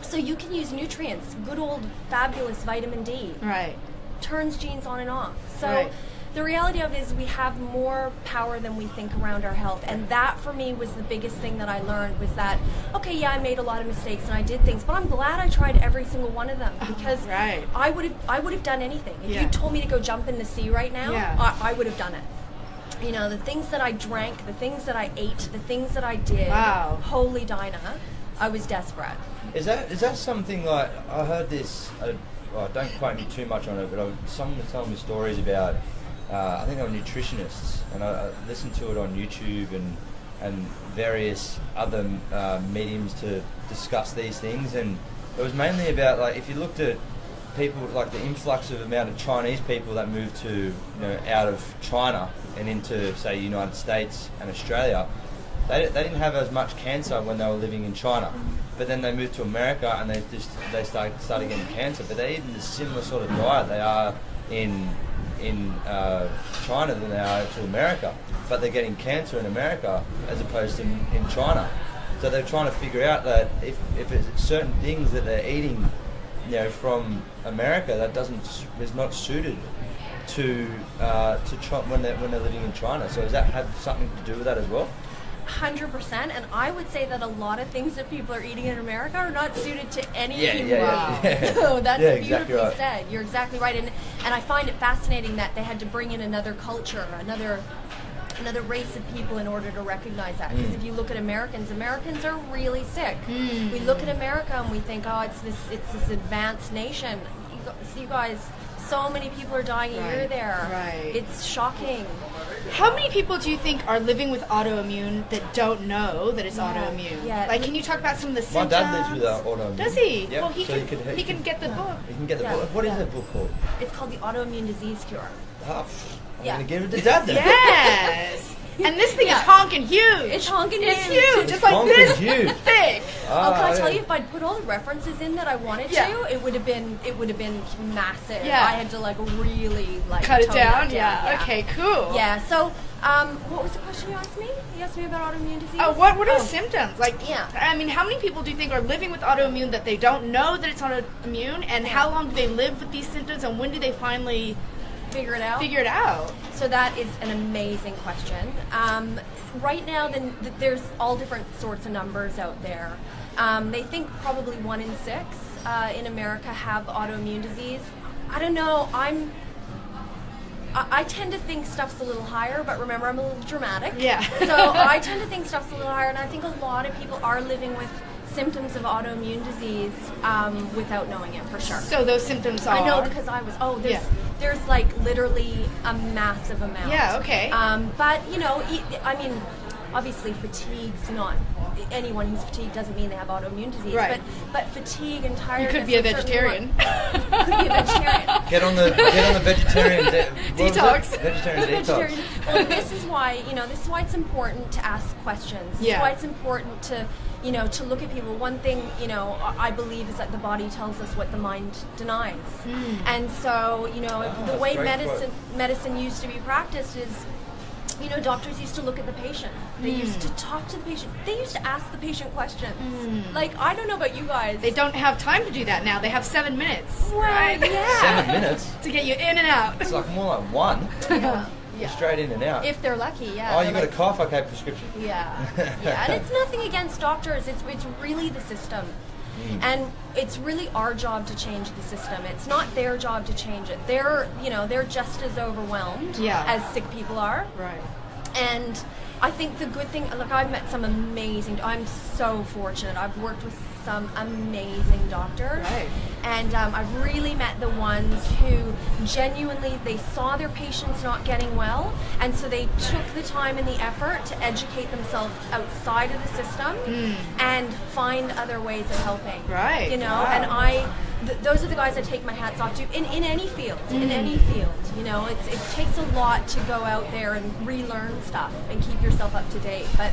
So you can use nutrients, good old fabulous vitamin D. Right. Turns genes on and off. So the reality of it is we have more power than we think around our health. And that for me was the biggest thing that I learned, was that, okay, yeah, I made a lot of mistakes and I did things, but I'm glad I tried every single one of them, because I would have done anything. If you told me to go jump in the sea right now, I would have done it. You know, the things that I drank, the things that I ate, the things that I did. Wow. Holy Dinah, I was desperate. Is that something like, I heard this, don't quote me too much on it, but someone was telling me stories about, I think they were nutritionists, and I listened to it on YouTube and various other mediums to discuss these things, and it was mainly about, like, if you looked at people, like the influx of amount of Chinese people that moved to, you know, out of China and into, say, United States and Australia, they didn't have as much cancer when they were living in China. But then they moved to America and they started getting cancer. But they're eating a similar sort of diet they are in China than they are to America. But they're getting cancer in America as opposed to in China. So they're trying to figure out that if it's certain things that they're eating, you know, from America that is not suited to when they're living in China. So does that have something to do with that as well? 100%, and I would say that a lot of things that people are eating in America are not suited to any Yeah, human yeah, being. yeah. So that's Yeah, beautifully exactly right. said. You're exactly right, and I find it fascinating that they had to bring in another culture, another race of people in order to recognize that. Because if you look at Americans are really sick. We look at America and we think, oh, it's this advanced nation. You guys, so many people are dying a year there. Right. It's shocking. How many people do you think are living with autoimmune that don't know that it's autoimmune? Yeah. Like, can you talk about some of the My symptoms? dad lives with autoimmune. Does he? Yep. Well, he So can get the book. You can get the Yeah. book. What is Yeah. that book called? It's called the autoimmune disease cure. I'm Yeah. going to give it to Dad then. Yes. And this thing Yeah. is honking huge. It's honking It's huge. huge. It's Just like honking this huge. thing. Oh, can I tell yeah. you, if I'd put all the references in that I wanted Yeah. to, it would have been massive. Yeah. I had to really Cut it tone down? that Yeah. Okay, cool. Yeah. So, what was the question you asked me? You asked me about autoimmune disease. Oh, what are the symptoms? Like, Yeah. I mean, how many people do you think are living with autoimmune that they don't know that it's autoimmune? And how long do they live with these symptoms? And when do they finally Figure it out. figure it out? So that is an amazing question. Right now, there's all different sorts of numbers out there. They think probably 1 in 6 in America have autoimmune disease. I don't know. I tend to think stuff's a little higher, but remember, I'm a little dramatic. Yeah. So I tend to think stuff's a little higher, and I think a lot of people are living with symptoms of autoimmune disease without knowing it for sure. So those symptoms are... I know, because I was. Oh, there's like literally a massive amount. Yeah, okay. But I mean, obviously fatigue's not. Anyone who's fatigued doesn't mean they have autoimmune disease. Right. But fatigue and You tiredness. could be a are certainly vegetarian. one- Could be a vegetarian. Get on the vegetarian Detox. Vegetarian detox. Vegetarian. Well, this is why it's important to ask questions. This is Yeah. why it's important to to look at people. One thing I believe is that the body tells us what the mind denies, and so the that's way a great medicine used to be practiced is. Doctors used to look at the patient. They used to talk to the patient. They used to ask the patient questions. Like, I don't know about you guys. They don't have time to do that now. They have 7 minutes. Well, right? yeah. 7 minutes? to get you in and out. It's like more like 1. Yeah. You're straight in and out. If they're lucky, yeah. Oh, you got a cough? Okay, prescription. Yeah, yeah, and it's nothing against doctors. It's really the system, and it's really our job to change the system. It's not their job to change it. They're just as overwhelmed as sick people are. Right. And I think the good thing, look, I've met some amazing. I'm so fortunate. I've worked with some amazing doctors, Right. and I've really met the ones who genuinely they saw their patients not getting well, and so they took the time and the effort to educate themselves outside of the system and find other ways of helping. Right. Wow. And those are the guys I take my hats off to in any field. In any field, it takes a lot to go out there and relearn stuff and keep yourself up to date. But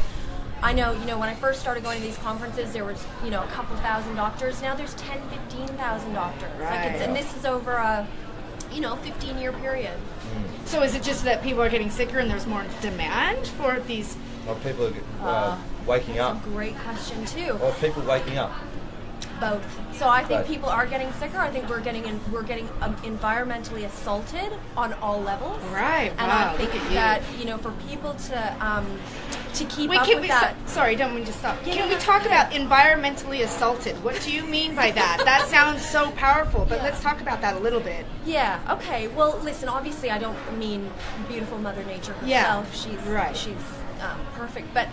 I know, when I first started going to these conferences, there was, a couple thousand doctors. Now there's 15,000 doctors. Right. And this is over a, 15-year period. So is it just that people are getting sicker and there's more demand for these? Or people are waking up. That's a great question too. Or people waking up. Both. So I think Both. people are getting sicker. I think we're getting environmentally assaulted on all levels. Right. And Wow. I think Look at you. that for people to keep Wait, up can with we that. sorry, don't mean to stop. Yeah, Can no, we talk about environmentally assaulted? What do you mean by that? That sounds so powerful, but Yeah. let's talk about that a little bit. Yeah. Okay. Well, listen. Obviously, I don't mean beautiful Mother Nature herself. Yeah, She's right. She's perfect. But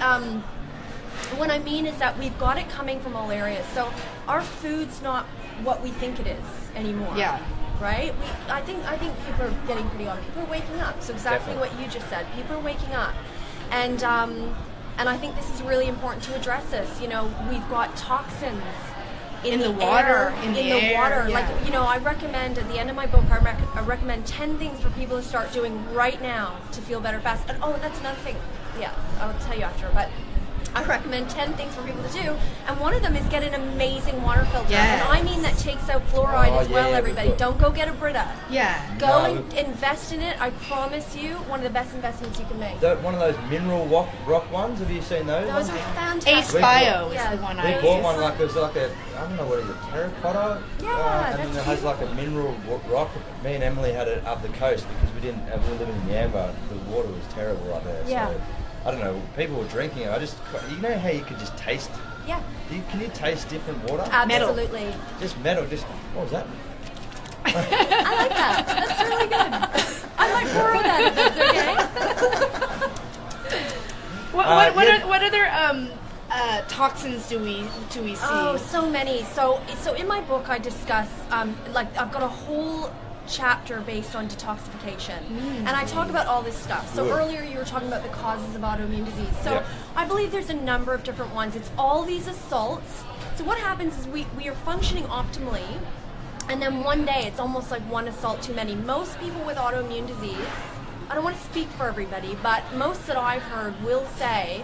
what I mean is that we've got it coming from all areas. So our food's not what we think it is anymore. Yeah. Right. I think people are getting pretty on. People are waking up. So exactly Definitely. what you just said. People are waking up, and I think this is really important to address this. We've got toxins in the the water, air, in the air, water. yeah. Like, I recommend at the end of my book, I recommend 10 things for people to start doing right now to feel better fast. And that's another thing. Yeah, I'll tell you after. But I recommend 10 things for people to do, and one of them is get an amazing water filter. Yes. And I mean that takes out fluoride Oh, as well, yeah, everybody. we've got- Don't go get a Brita. Yeah. Go No, and invest in it. I promise you, one of the best investments you can make. One of those mineral rock ones. Have you seen those? Those are fantastic. Ace Bio is Yeah. the one We I bought use. one like it was like a, I don't know what is it, terracotta? Yeah, and then that's it has like a mineral rock. Me and Emily had it up the coast because we were living in Yamba. The water was terrible up there. Yeah. So I don't know, people were drinking it. You know how you could just taste? Yeah. Can you taste different water? Absolutely. Just metal. What was that? I like that. That's really good. I might borrow that if that's okay. What other toxins do we see? Oh, so many. So in my book, I discuss I've got a whole chapter based on detoxification, and I talk about all this stuff. So earlier you were talking about the causes of autoimmune disease. So I believe there's a number of different ones. It's all these assaults. So what happens is we are functioning optimally, and then one day it's almost like one assault too many. Most people with autoimmune disease, I don't want to speak for everybody, but most that I've heard will say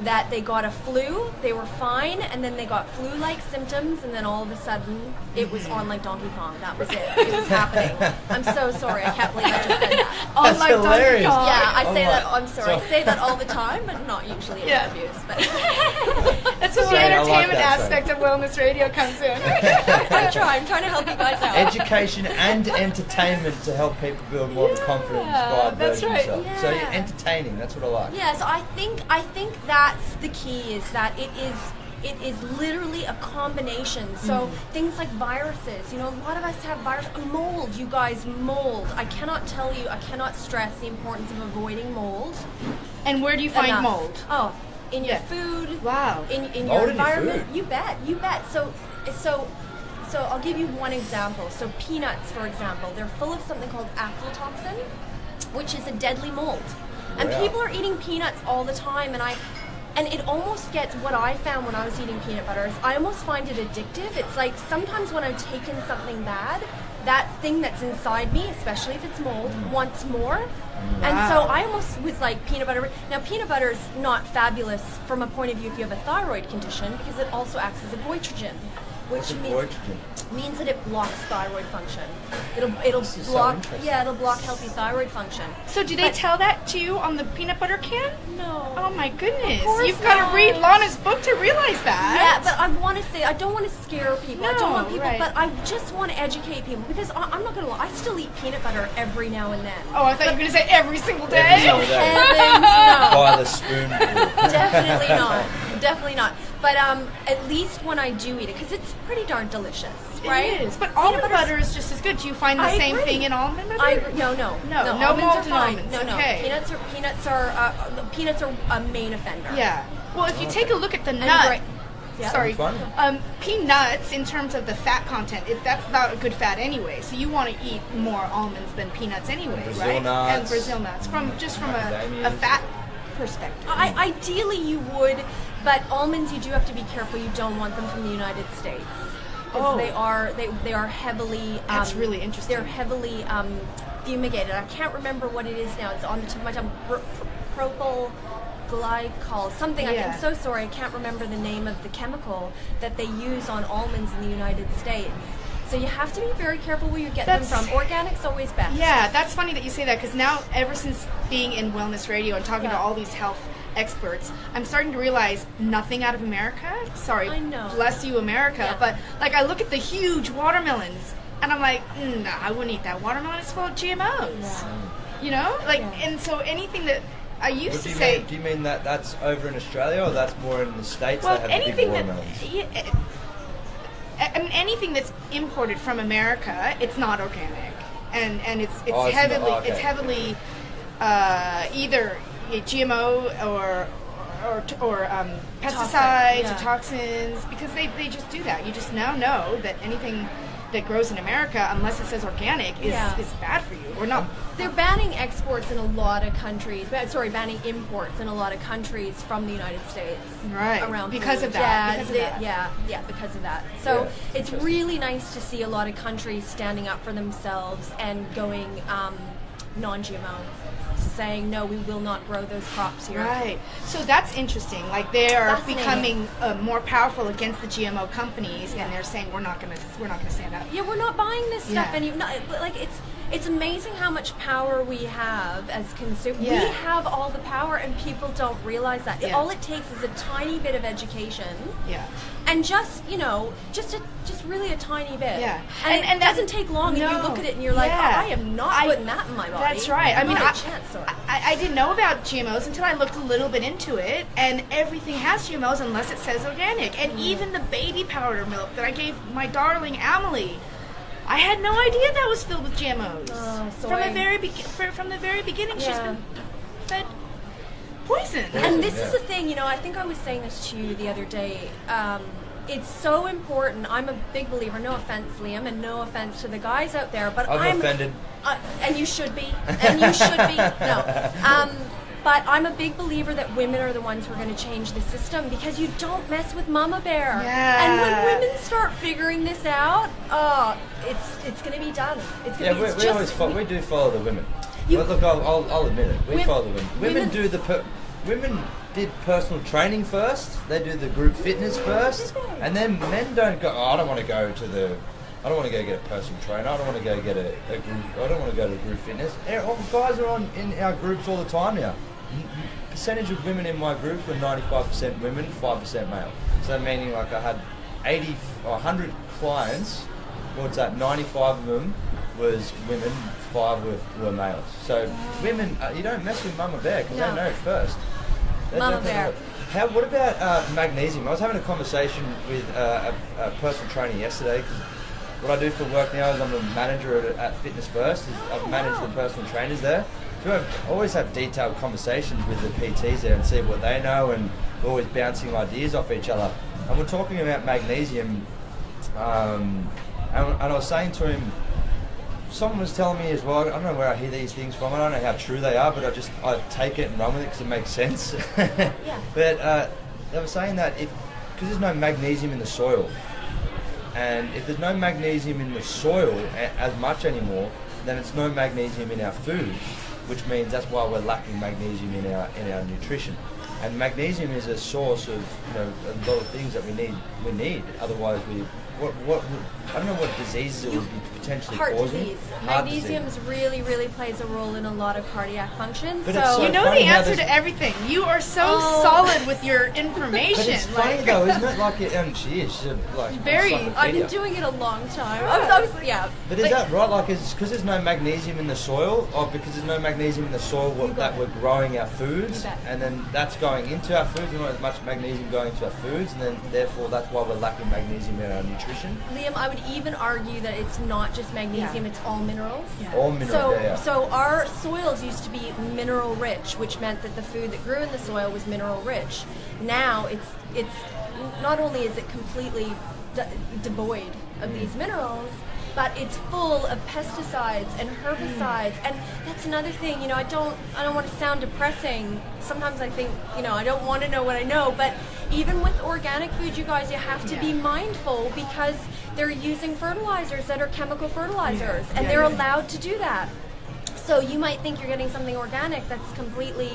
that they got a flu, they were fine, and then they got flu-like symptoms, and then all of a sudden it was on like Donkey Kong. That was it. It was happening. I'm so sorry. I can't believe I just said that. That's like hilarious. Donkey Kong. Yeah, I say that. I'm sorry. I say that all the time, but not usually in interviews. But That's what the entertainment aspect of Wellness Radio comes in. I'm trying to help you guys out. Education and entertainment to help people build more of a confidence by that's right. themselves. Yeah. So you're entertaining. That's what I like. Yeah, so I think that's the key, is that it is literally a combination. So things like viruses, a lot of us have mold, you guys, mold. I cannot stress the importance of avoiding mold. And where do you find mold? Oh, in your food. Wow. In Mold your in your environment. food? You bet. So I'll give you one example. So peanuts, for example, they're full of something called aflatoxin, which is a deadly mold. And people are eating peanuts all the time, and it almost gets, what I found when I was eating peanut butter is I almost find it addictive. It's like sometimes when I'm taking something bad, that thing that's inside me, especially if it's mold, wants more. And so I almost was like peanut butter. Now peanut butter is not fabulous from a point of view if you have a thyroid condition, because it also acts as a goitrogen, which means that it blocks thyroid function. It'll block it'll block healthy thyroid function. So do they tell that to you on the peanut butter can? No. Oh my goodness. Of course You've got to read Lana's book to realize that. Yeah, but I want to say, I don't want to scare people. I don't want people, right. but I just want to educate people, because I'm not going to lie, I still eat peanut butter every now and then. Oh, I thought you were going to say every single day. Every single day. Heavens, no. By the spoonful. Definitely not. But at least when I do eat it, because it's pretty darn delicious, right? It is. But almond butter is just as good. Do you find the same thing in almond butter? I agree. No. No mold in almonds. No. Okay. Peanuts are a main offender. Yeah. Well, if you take a look at the nut. Yeah. Sorry. Peanuts, in terms of the fat content, that's not a good fat anyway. So you want to eat more almonds than peanuts anyway, Brazil nuts. And Brazil nuts, from a fat perspective. Ideally, you would, but almonds, you do have to be careful. You don't want them from the United States, because they are heavily. That's really interesting. They're heavily fumigated. I can't remember what it is now. It's on the tip of my tongue. Propyl glycol, something. I'm so sorry, I can't remember the name of the chemical that they use on almonds in the United States. So you have to be very careful where you get them from. Organic's always best. Yeah, that's funny that you say that, because now, ever since being in Wellness Radio and talking to all these health experts, I'm starting to realize nothing out of America. Sorry, I know. Bless you, America. But like, I look at the huge watermelons, and I'm like, no, I wouldn't eat that watermelon. It's full of GMOs. Yeah. And so anything that I used to say. Do you mean that that's over in Australia, or that's more in the States that have the big watermelons? Anything that's imported from America, it's not organic, and it's heavily either GMO or pesticides or toxins, because they just do that. You just now know that anything that grows in America, unless it says organic, is bad for you, or not. They're banning exports in a lot of countries. Banning imports in a lot of countries from the United States. Right. Around because food. of that. Because of that. So it's really nice to see a lot of countries standing up for themselves and going non-GMO. Saying, no, we will not grow those crops here. Right. So that's interesting. Like, they are becoming more powerful against the GMO companies, and they're saying we're not going to stand up. Yeah, we're not buying this stuff anymore. it's amazing how much power we have as consumers. Yeah. We have all the power, and people don't realize that. Yeah. All it takes is a tiny bit of education. Yeah. And just really a tiny bit. Yeah. And it that doesn't take long, no. and you look at it and you're like, Yeah. I am not putting that in my body. That's right. I mean, Not a chance, sorry. I didn't know about GMOs until I looked a little bit into it, and everything has GMOs unless it says organic. And even the baby powder milk that I gave my darling Amelie, I had no idea that was filled with GMOs. Oh, soy. From the very beginning, she's Yeah. been fed poison. And this is the thing, I think I was saying this to you the other day. It's so important. I'm a big believer. No offense, Liam, and no offense to the guys out there, but I'm offended. And you should be. And you should be. No. But I'm a big believer that women are the ones who are going to change the system, because you don't mess with Mama Bear. Yeah. And when women start figuring this out, it's going to be done. It's going to be. We do follow the women. You- Look, I'll admit it. We follow the women. Women Women do women did personal training first. They do the group fitness first, and then men don't go. Oh, I don't want to go get a personal trainer. I don't want to go get a group. I don't want to go to group fitness. Guys are in our groups all the time now. Percentage of women in my group were 95% women, 5% male. So meaning like I had 80 or 100 clients. What's that? 95 of them was women, 5 were males. So women, you don't mess with Mama Bear because No. they know first. They Mama definitely Bear. know. What about magnesium? I was having a conversation with a personal trainer yesterday, because what I do for work now is I'm a manager at Fitness First. I've managed the personal trainers there. So I always have detailed conversations with the PTs there and see what they know, and we're always bouncing ideas off each other. And we're talking about magnesium, and I was saying to him, someone was telling me as well, I don't know where I hear these things from, I don't know how true they are, but I take it and run with it because it makes sense. Yeah. But they were saying that because there's no magnesium in the soil, and if there's no magnesium in the soil as much anymore, then it's no magnesium in our foods, which means that's why we're lacking magnesium in our nutrition. And magnesium is a source of a lot of things that we need. Otherwise, I don't know what diseases it would be potentially Heart causing. disease. Heart Magnesium disease. really plays a role in a lot of cardiac functions. But it's so You know funny the how answer there's- to everything. You are so Oh. solid with your information. But it's funny like- though, isn't it? Like, she's like Very- I've been doing it a long time. I was yeah. But is that right? Like, it's because there's no magnesium in the soil, or because there's no magnesium in the soil that we're growing our foods, You bet. and then that's going into our foods, and not as much magnesium going into our foods, and then therefore that's why we're lacking magnesium in our nutrition. Liam, I would even argue that it's not just magnesium, Yeah. it's all minerals. Yeah. All minerals, So, yeah. so our soils used to be mineral rich, which meant that the food that grew in the soil was mineral rich. Now it's not only is it completely devoid of these minerals, but it's full of pesticides and herbicides, and that's another thing. I don't want to sound depressing. Sometimes I think I don't want to know what I know, but even with organic food, you guys, you have to be mindful because they're using fertilizers that are chemical fertilizers, and they're allowed to do that. So you might think you're getting something organic that's completely,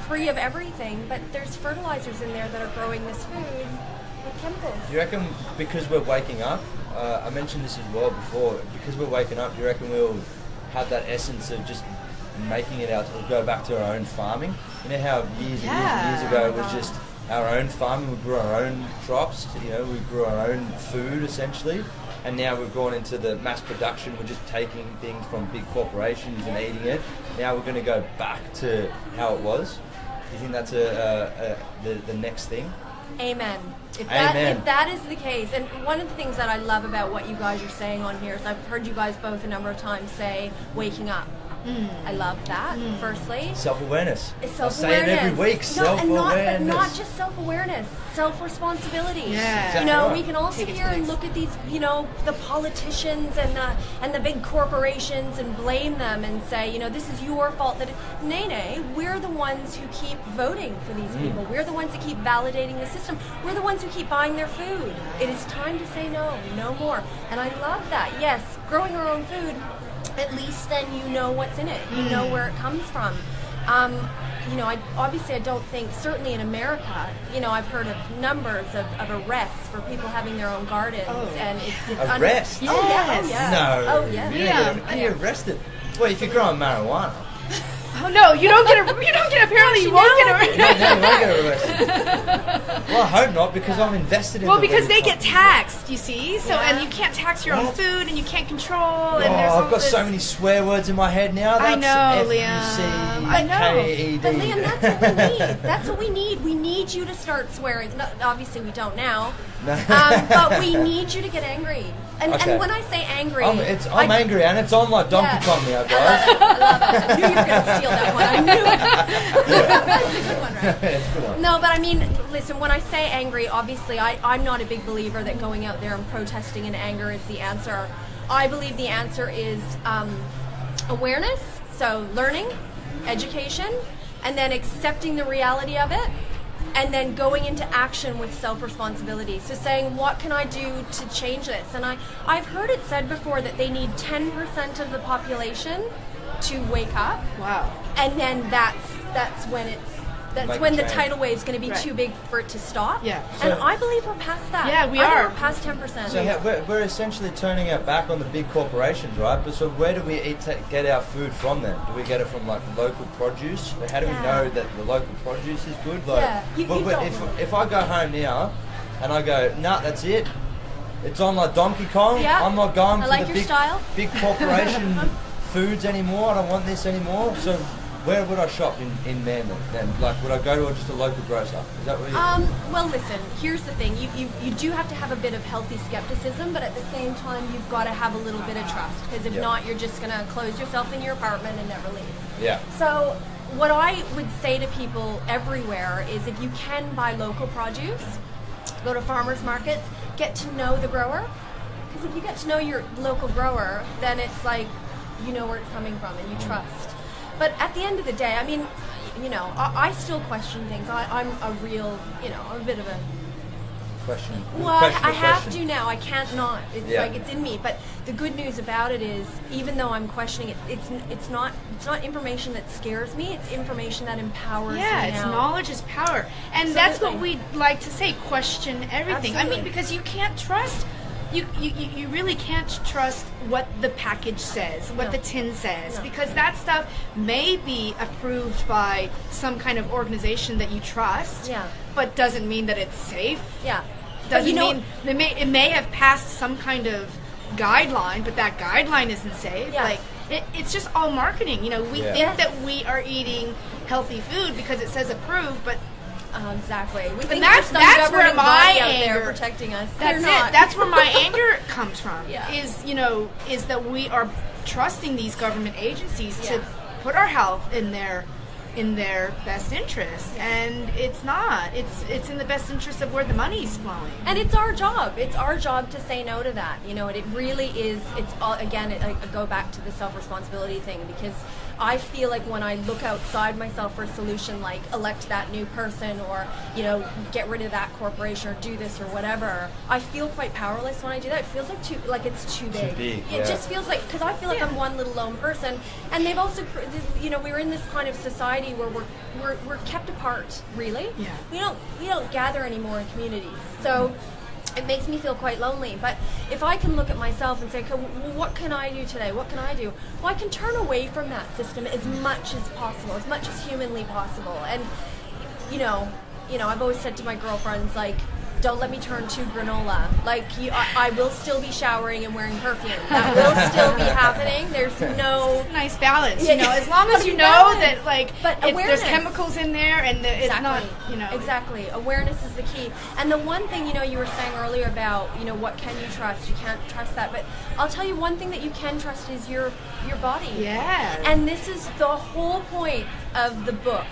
free of everything, but there's fertilizers in there that are growing this food with chemicals. Do you reckon because we're waking up, I mentioned this as well before, because we're waking up, do you reckon we'll have that essence of just making it out, we'll go back to our own farming? You know how years and years ago it was just our own farming, we grew our own crops, we grew our own food essentially, and now we've gone into the mass production, we're just taking things from big corporations and eating it. Now we're going to go back to how it was. Do you think that's the next thing? Amen. If Amen. that is the case, and one of the things that I love about what you guys are saying on here is I've heard you guys both a number of times say waking up. I love that. Firstly, Self-awareness. it's I say it every week. But Self-awareness. not just self-awareness, self-responsibility. Yeah. Exactly right. We can all Take sit it to here the and next- look at these, the politicians and the big corporations and blame them and say, this is your fault. Nay, we're the ones who keep voting for these people. We're the ones that keep validating the system. We're the ones who keep buying their food. It is time to say no more. And I love that. Yes, growing our own food. At least then you know what's in it. You know where it comes from. I don't think, certainly in America, I've heard of numbers of arrests for people having their own gardens, and it's arrests. Yes. Oh yeah. No. Oh yeah. Yeah. You're arrested. Well, if you're growing marijuana. Oh no, you don't get apparently you won't get arrested. No, you won't get arrested. Well, I hope not, because I'm invested in. Well, because they get taxed, you see. So and you can't tax your own food, and you can't control. And there's I've got so many swear words in my head now. That's I know, Lian. I know. K-E-D. But Lian, that's what we need. That's what we need. We need you to start swearing. No, obviously, we don't now. No. But we need you to get angry. And when I say angry, I'm angry, and it's on like Donkey Kong now, guys. I love it. I knew you were going to steal that one. I knew it. That's a good one, right? It's a good one. No, but I mean, listen, when I say angry, obviously I'm not a big believer that going out there and protesting in anger is the answer. I believe the answer is awareness, so learning, education, and then accepting the reality of it, and then going into action with self-responsibility. So saying, what can I do to change this? And I've heard it said before that they need 10% of the population to wake up. Wow. And then that's when the tidal wave is going to be Right. too big for it to stop. Yeah. And So- I believe we're past that. Yeah, we I think are. we're past 10%. So we're essentially turning our back on the big corporations, right? But so where do we get our food from then? Do we get it from like local produce? How do we know that the local produce is good? Like, Yeah, you don't know. if I go home now and I go, nah, that's it. It's on like Donkey Kong. Yeah. I'm not going I for like the your big style. big corporation foods anymore. I don't want this anymore. So where would I shop in Manly then? Like, would I go to just a local grocer? Is that what you... Well, listen, here's the thing. You do have to have a bit of healthy skepticism, but at the same time, you've got to have a little bit of trust, because if not, you're just going to close yourself in your apartment and never leave. Yeah. So what I would say to people everywhere is, if you can buy local produce, go to farmers markets, get to know the grower, because if you get to know your local grower, then it's like you know where it's coming from and you trust. But at the end of the day, I mean, I still question things. I'm a real, I'm a bit of a... Question. Well, I have to now. I can't not. It's like it's in me. But the good news about it is, even though I'm questioning it, it's not information that scares me. It's information that empowers me now. Yeah, it's knowledge is power, and that's what we like to say. Question everything. Absolutely. I mean, because you can't trust. You really can't trust what the package says, what the tin says, because that stuff may be approved by some kind of organization that you trust, but doesn't mean that it's safe. Yeah. Doesn't mean it may have passed some kind of guideline, but that guideline isn't safe. Yeah. Like it's just all marketing. We think that we are eating healthy food because it says approved, but exactly. We and think that's there's some where governing my body out anger there protecting us. That's They're not. it. That's where my anger comes from. Yeah. Is that we are trusting these government agencies to Yeah. put our health in their best interest, and it's not. It's in the best interest of where the money's flowing. And it's our job. It's our job to say no to that. And it really is. It's all, again, I go back to the self-responsibility thing, because I feel like when I look outside myself for a solution, like elect that new person, or get rid of that corporation, or do this or whatever, I feel quite powerless when I do that. It feels like it's too big. It just feels like, because I feel like I'm one little lone person, and they've also, we're in this kind of society where we're kept apart. Really, we don't gather anymore in communities. So. It makes me feel quite lonely. But if I can look at myself and say, okay, well, what can I do today? What can I do? Well, I can turn away from that system as much as possible, as much as humanly possible. And, I've always said to my girlfriends, like, don't let me turn to granola. Like, I will still be showering and wearing perfume. That will still be happening. There's no... It's a nice balance, as long as you know that, like, there's chemicals in there, and it's not, Exactly. Awareness is the key. And the one thing, you were saying earlier about, what can you trust? You can't trust that. But I'll tell you one thing that you can trust is your body. Yeah. And this is the whole point of the book,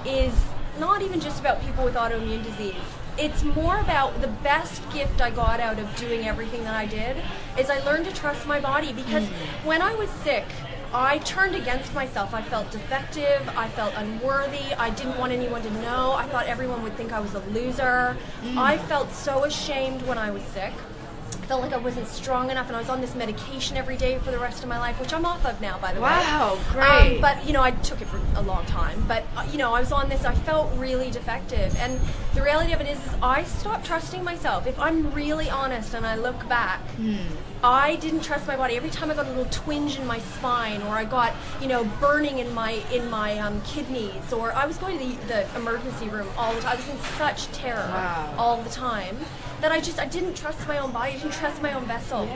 is not even just about people with autoimmune disease. It's more about the best gift I got out of doing everything that I did is I learned to trust my body, because when I was sick, I turned against myself. I felt defective. I felt unworthy. I didn't want anyone to know. I thought everyone would think I was a loser. I felt so ashamed when I was sick. felt like I wasn't strong enough, and I was on this medication every day for the rest of my life, which I'm off of now, by the way. Wow, great. But, you know, I took it for a long time. But, you know, I was on this, I felt really defective. And the reality of it is I stopped trusting myself. If I'm really honest and I look back, I didn't trust my body. Every time I got a little twinge in my spine, or I got, you know, burning in my kidneys, or I was going to the emergency room all the time. I was in such terror all the time that I didn't trust my own body. I didn't trust my own vessel.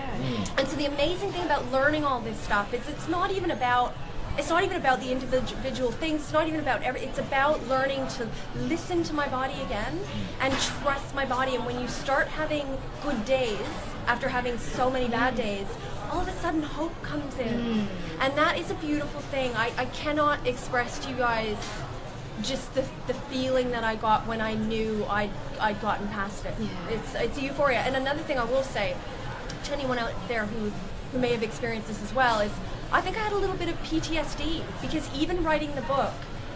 And so the amazing thing about learning all this stuff is it's not even about the individual things. It's not even about it's about learning to listen to my body again and trust my body. And when you start having good days after having so many bad days, all of a sudden hope comes in. And that is a beautiful thing. I cannot express to you guys just the feeling that I got when I knew I'd gotten past it. It's a euphoria. And another thing I will say to anyone out there who may have experienced this as well is I think I had a little bit of PTSD, because even writing the book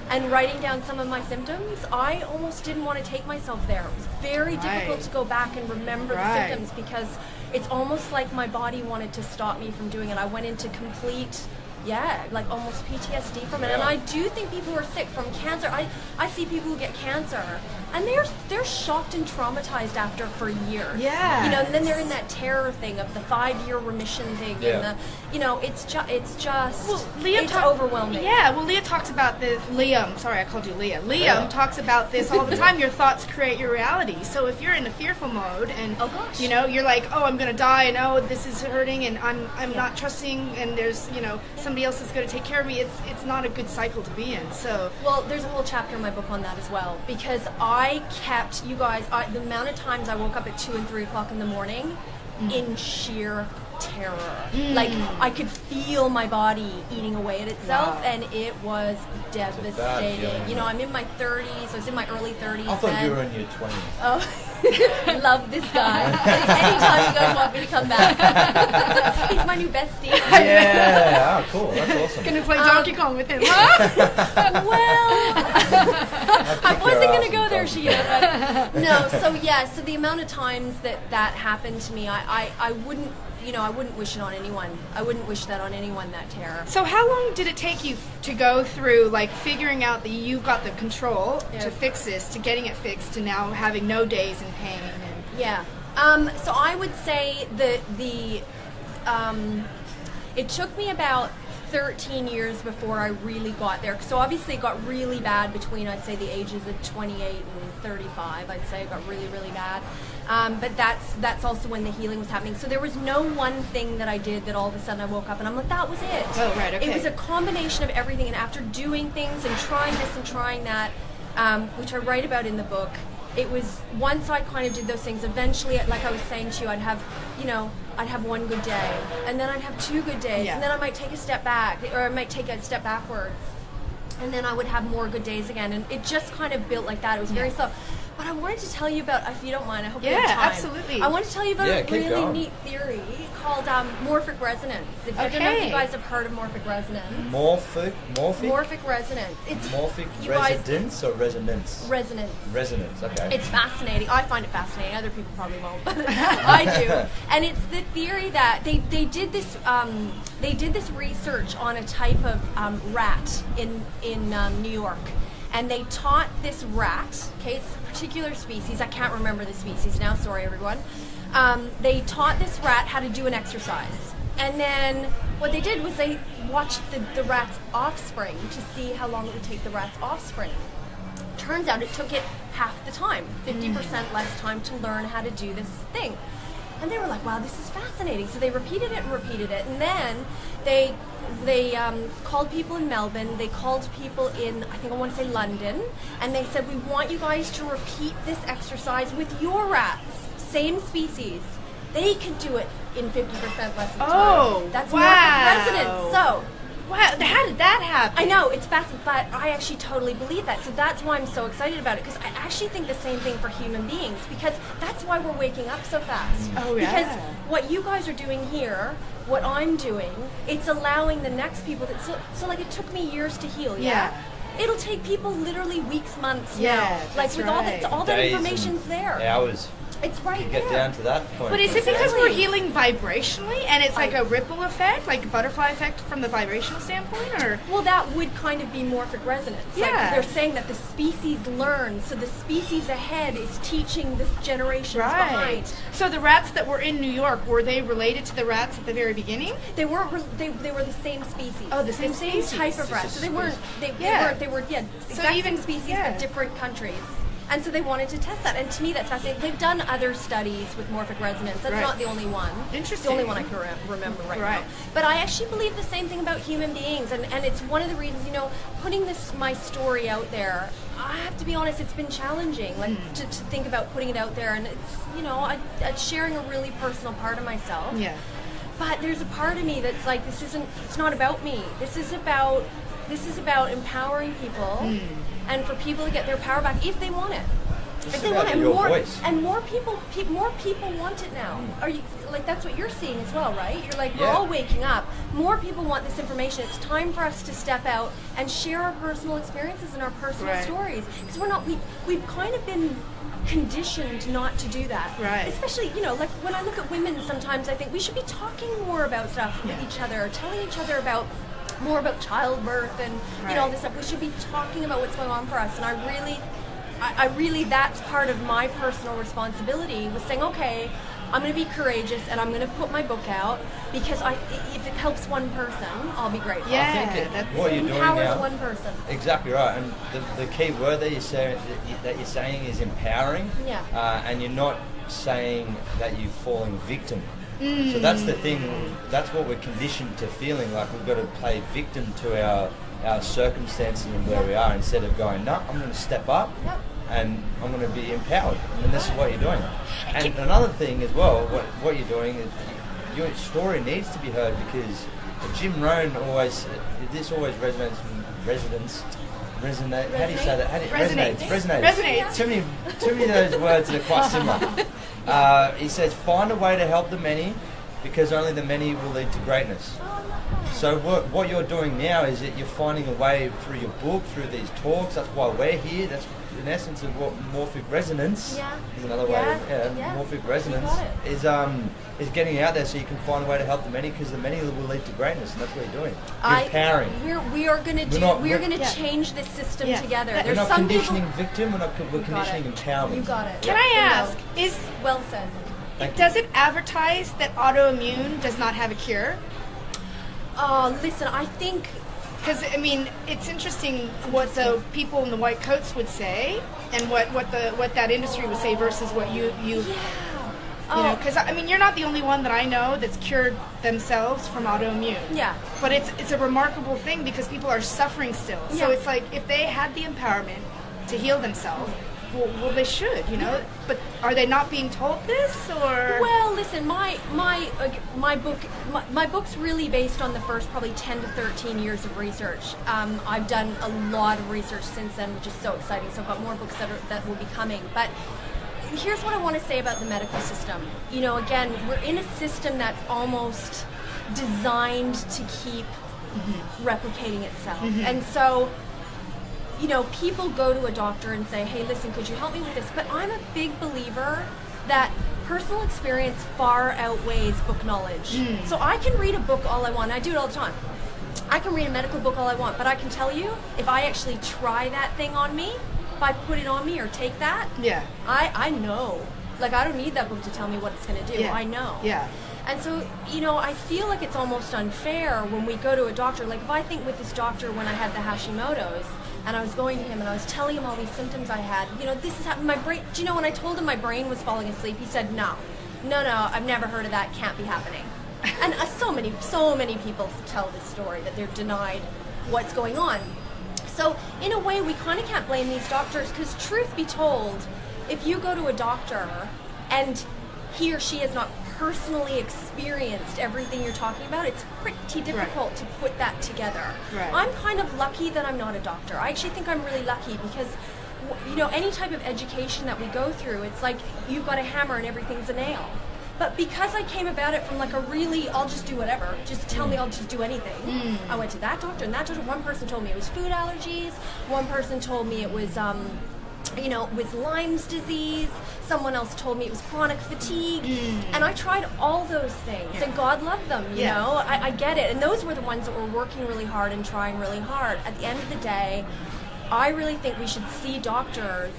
and writing down some of my symptoms, I almost didn't want to take myself there. It was very difficult to go back and remember the symptoms, because it's almost like my body wanted to stop me from doing it. I went into complete, like almost PTSD from it. And I do think people who are sick from cancer, I see people who get cancer and they're shocked and traumatized after for years. You know, and then they're in that terror thing of the 5-year remission thing, and the, you know, it's just it's overwhelming. Well, Liam talks about this. Liam, sorry, I called you Liam. Liam talks about this all the time. Your thoughts create your reality. So if you're in a fearful mode and you know, you're like, oh, I'm gonna die, and oh, this is hurting, and I'm not trusting, and there's, you know, somebody else is gonna take care of me. It's not a good cycle to be in. So there's a whole chapter in my book on that as well, because I kept, you guys, the amount of times I woke up at 2 and 3 o'clock in the morning in sheer terror. Like, I could feel my body eating away at itself, and it was devastating. You know, I'm in my 30s, I was in my early 30s. I thought you were in your 20s. Oh, love this guy. Anytime you guys want me to come back. He's my new bestie. Yeah, cool, that's awesome. Gonna play Donkey Kong with him, huh? I wasn't gonna go there, Sheena, but no, so the amount of times that happened to me, I wouldn't, you know, I wouldn't wish it on anyone. I wouldn't wish that on anyone, that terror. So how long did it take you to go through, like, figuring out that you've got the control to fix this, to getting it fixed, to now having no days in pain? And so I would say that it took me about 13 years before I really got there. So obviously it got really bad between, I'd say, the ages of 28 and 35. I'd say it got really, really bad. But that's also when the healing was happening. So there was no one thing that I did that all of a sudden I woke up and I'm like, that was it. Oh, right, okay. It was a combination of everything. And after doing things and trying this and trying that, which I write about in the book, it was once I kind of did those things, eventually, like I was saying to you, I'd have one good day, and then I'd have 2 good days, and then I might take a step back, or I might take a step backwards, and then I would have more good days again, and it just kind of built like that. It was very slow. But I wanted to tell you about, if you don't mind, I hope you have time. Absolutely. I want to tell you about a really neat theory called morphic resonance. If I don't know if you guys have heard of morphic resonance. Morphic resonance. It's morphic resonance or resonance? Resonance, okay. It's fascinating. I find it fascinating. Other people probably won't, but I do. And it's the theory that they did this research on a type of rat in New York. And they taught this rat, okay, it's a particular species, I can't remember the species now, sorry everyone. They taught this rat how to do an exercise. And then what they did was they watched the rat's offspring to see how long it would take the rat's offspring. Turns out it took it half the time, 50% less time to learn how to do this thing. And they were like, wow, this is fascinating. So they repeated it. And then they called people in Melbourne. They called people in, I think I want to say London. And they said, we want you guys to repeat this exercise with your rats. Same species. They could do it in 50% less time. Oh, that's wow. morphic resonance. So, wow, how did that happen? I know, it's fascinating, but I actually totally believe that. So that's why I'm so excited about it, because I actually think the same thing for human beings, because that's why we're waking up so fast. Oh, yeah. Because what you guys are doing here, what I'm doing, it's allowing the next people that, so like it took me years to heal, It'll take people literally weeks, months now. Like with all that information's there. Hours. It's right to get there. down to that point. But is it because we're healing vibrationally, and it's like a ripple effect, like a butterfly effect from the vibrational standpoint, or? Well, that would kind of be morphic resonance. Yeah. Like they're saying that the species learns, so the species ahead is teaching the generations behind. So the rats that were in New York, were they related to the rats at the very beginning? They weren't. They were the same species. Oh, the same species. type of rats. So they weren't. They were So exact even same species, but different countries. And so they wanted to test that. And to me, that's fascinating. They've done other studies with morphic resonance. That's not the only one. Interesting. It's the only one I can remember right now. But I actually believe the same thing about human beings. And it's one of the reasons, putting my story out there, I have to be honest, it's been challenging, like to think about putting it out there. And it's, sharing a really personal part of myself. Yeah. But there's a part of me that's like, it's not about me. This is about empowering people and for people to get their power back if they want it. If they want it, more people want it now. Are you like, that's what you're seeing as well, right? You're like, we're all waking up. More people want this information. It's time for us to step out and share our personal experiences and our personal stories, because we've kind of been conditioned not to do that. Right. Especially, like when I look at women, sometimes I think we should be talking more about stuff with each other, telling each other more about childbirth and all this stuff. We should be talking about what's going on for us. And I really, that's part of my personal responsibility, was saying, okay, I'm going to be courageous and I'm going to put my book out, because if it helps one person, I'll be grateful. Yeah, I think what you're doing empowers now, one person. Exactly right. And the key word that you're saying is empowering. Yeah. And you're not saying that you're falling victim. So that's the thing. That's what we're conditioned to feeling, like we've got to play victim to our circumstances and where we are, instead of going, no, I'm going to step up. Yep. And I'm going to be empowered, and this is what you're doing. And another thing as well, what you're doing is your story needs to be heard, because Jim Rohn this always resonates from residents. Resonate. How do you say that? Resonates. Too many of those words that are quite similar. He says, find a way to help the many, because only the many will lead to greatness. So what you're doing now is that you're finding a way through your book, through these talks. That's why we're here. That's in essence of what morphic resonance is another way. Morphic resonance is getting out there, so you can find a way to help the many, because the many will lead to greatness, and that's what you're doing. You're empowering. We are going to change this system together. We're not conditioning victim. We're conditioning empowerment. You got it. Can I ask? Well said. Does it advertise that autoimmune does not have a cure? Listen, I think, because it's interesting what the people in the white coats would say, and what that industry would say versus what you because you're not the only one that I know that's cured themselves from autoimmune. Yeah. But it's a remarkable thing, because people are suffering still. Yeah. So it's like, if they had the empowerment to heal themselves, well, they should, But are they not being told this, or? Well, listen, my book's really based on the first probably 10 to 13 years of research. I've done a lot of research since then, which is so exciting. So I've got more books that will be coming. But here's what I want to say about the medical system. Again, we're in a system that's almost designed to keep replicating itself, and so. People go to a doctor and say, hey, listen, could you help me with this? But I'm a big believer that personal experience far outweighs book knowledge. So I can read a book all I want. I do it all the time. I can read a medical book all I want, but I can tell you, if I actually try that thing on me, if I put it on me or take that, I know. Like, I don't need that book to tell me what it's going to do. Yeah. I know. Yeah. And so, I feel like it's almost unfair when we go to a doctor. Like, if I think with this doctor when I had the Hashimoto's, and I was going to him and I was telling him all these symptoms I had, this is happening. My brain, when I told him my brain was falling asleep, he said, no, I've never heard of that, can't be happening. And so many people tell this story, that they're denied what's going on. So in a way, we kind of can't blame these doctors, because truth be told, if you go to a doctor and he or she has not personally experienced everything you're talking about, it's pretty difficult to put that together. Right. I'm kind of lucky that I'm not a doctor. I actually think I'm really lucky, because any type of education that we go through, it's like you've got a hammer and everything's a nail. But because I came about it from like a really, I'll just do whatever, just tell me I'll just do anything. I went to that doctor, and that doctor, one person told me it was food allergies, one person told me it was you know, it was Lyme's disease. Someone else told me it was chronic fatigue. And I tried all those things, and God loved them, you know. I get it. And those were the ones that were working really hard and trying really hard. At the end of the day, I really think we should see doctors,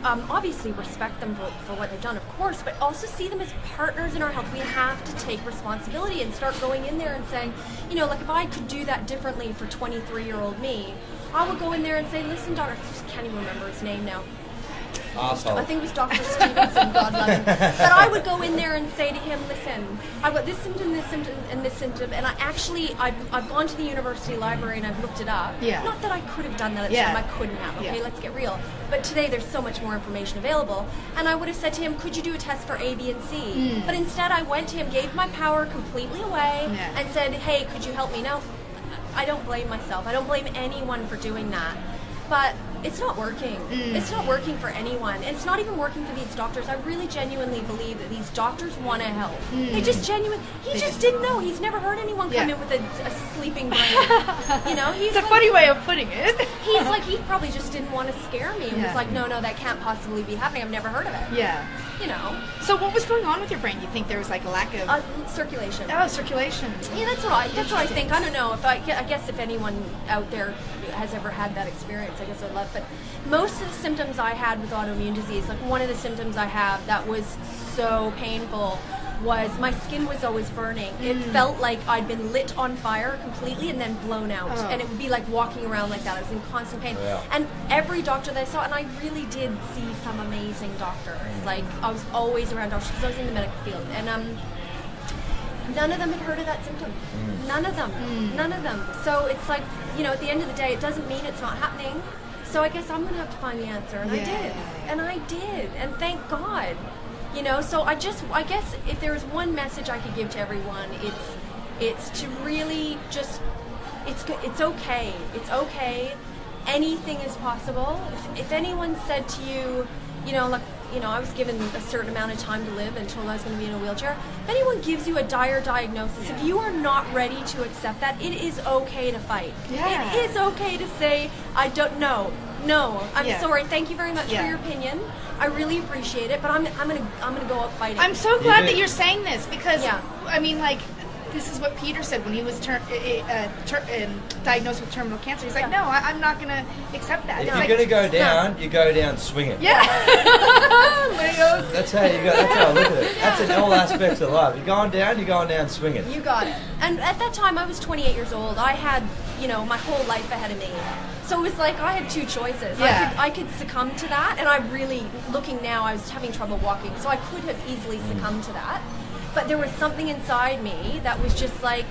obviously respect them for what they've done, of course, but also see them as partners in our health. We have to take responsibility and start going in there and saying, you know, like if I could do that differently for 23-year-old me, I would go in there and say, listen, doctor, I just can't even remember his name now. Arsehole. I think it was Dr. Stevenson, God love him. But I would go in there and say to him, listen, I've got this symptom, and this symptom, and I've gone to the university library and I've looked it up. Yeah. Not that I could have done that at the time, I couldn't have, okay, let's get real. But today there's so much more information available. And I would have said to him, could you do a test for A, B, and C? But instead I went to him, gave my power completely away, and said, hey, could you help me? Now, I don't blame myself. I don't blame anyone for doing that. But it's not working. It's not working for anyone. And it's not even working for these doctors. I really genuinely believe that these doctors want to help. They just he just didn't know. He's never heard anyone come in with a sleeping brain. You know, it's a funny way of putting it. He's like, he probably just didn't want to scare me. And was like, no, that can't possibly be happening. I've never heard of it. Yeah. You know. So what was going on with your brain? You think there was like a lack of circulation? Oh, circulation. Yeah, that's what I think. I don't know if I guess if anyone out there has ever had that experience, I guess I'd love. But most of the symptoms I had with autoimmune disease, like one of the symptoms I have that was so painful was my skin was always burning. It felt like I'd been lit on fire completely and then blown out. And it would be like walking around like that. I was in constant pain. And every doctor that I saw, and I really did see some amazing doctors. Like I was always around doctors because I was in the medical field. And none of them had heard of that symptom. None of them. None of them. So it's like, you know, at the end of the day, it doesn't mean it's not happening. So I guess I'm going to have to find the answer. And I did. And I did. And thank God. You know, so I guess if there was one message I could give to everyone, it's to really just, it's okay. It's okay. Anything is possible. If anyone said to you, you know, like, you know, I was given a certain amount of time to live and told I was going to be in a wheelchair. If anyone gives you a dire diagnosis, if you are not ready to accept that, it is okay to fight. It is okay to say, I don't know. No, I'm sorry. Thank you very much for your opinion. I really appreciate it, but I'm gonna go up fighting. I'm so glad that you're saying this because I mean, like, this is what Peter said when he was diagnosed with terminal cancer. He's like, no, I'm not gonna accept that. If you're gonna go down, you go down swinging. Yeah. That's how I look at it. That's in all aspects of life. You're going down swinging. You got it. And at that time, I was 28 years old. I had, you know, my whole life ahead of me. So it was like I had two choices. I could succumb to that, and I really, looking now, I was having trouble walking, so I could have easily succumbed to that. But there was something inside me that was just like,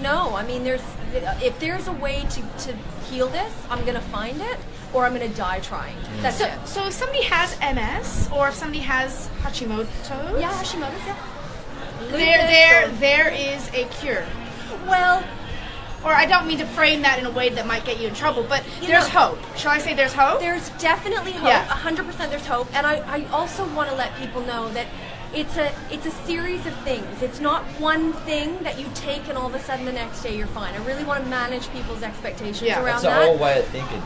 no. I mean, if there's a way to heal this, I'm going to find it, or I'm going to die trying. That's it. So if somebody has MS, or if somebody has Hashimoto's, there is a cure. Well, or I don't mean to frame that in a way that might get you in trouble, but there's hope. Shall I say there's hope? There's definitely hope. 100% there's hope. And I also want to let people know that it's a series of things. It's not one thing that you take and all of a sudden the next day you're fine. I really want to manage people's expectations around that. That's the whole way of thinking.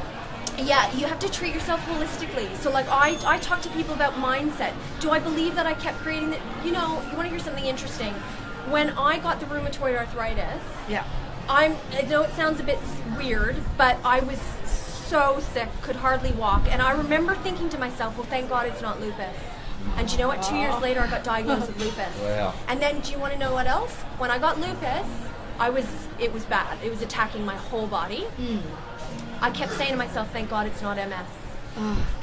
Yeah, you have to treat yourself holistically. So like I talk to people about mindset. Do I believe that I kept creating that? You know, you want to hear something interesting? When I got the rheumatoid arthritis, I know it sounds a bit weird, but I was so sick, could hardly walk. And I remember thinking to myself, well, thank God it's not lupus. And you know what? 2 years later, I got diagnosed with lupus. Wow. And then, do you want to know what else? When I got lupus, it was bad. It was attacking my whole body. I kept saying to myself, thank God it's not MS.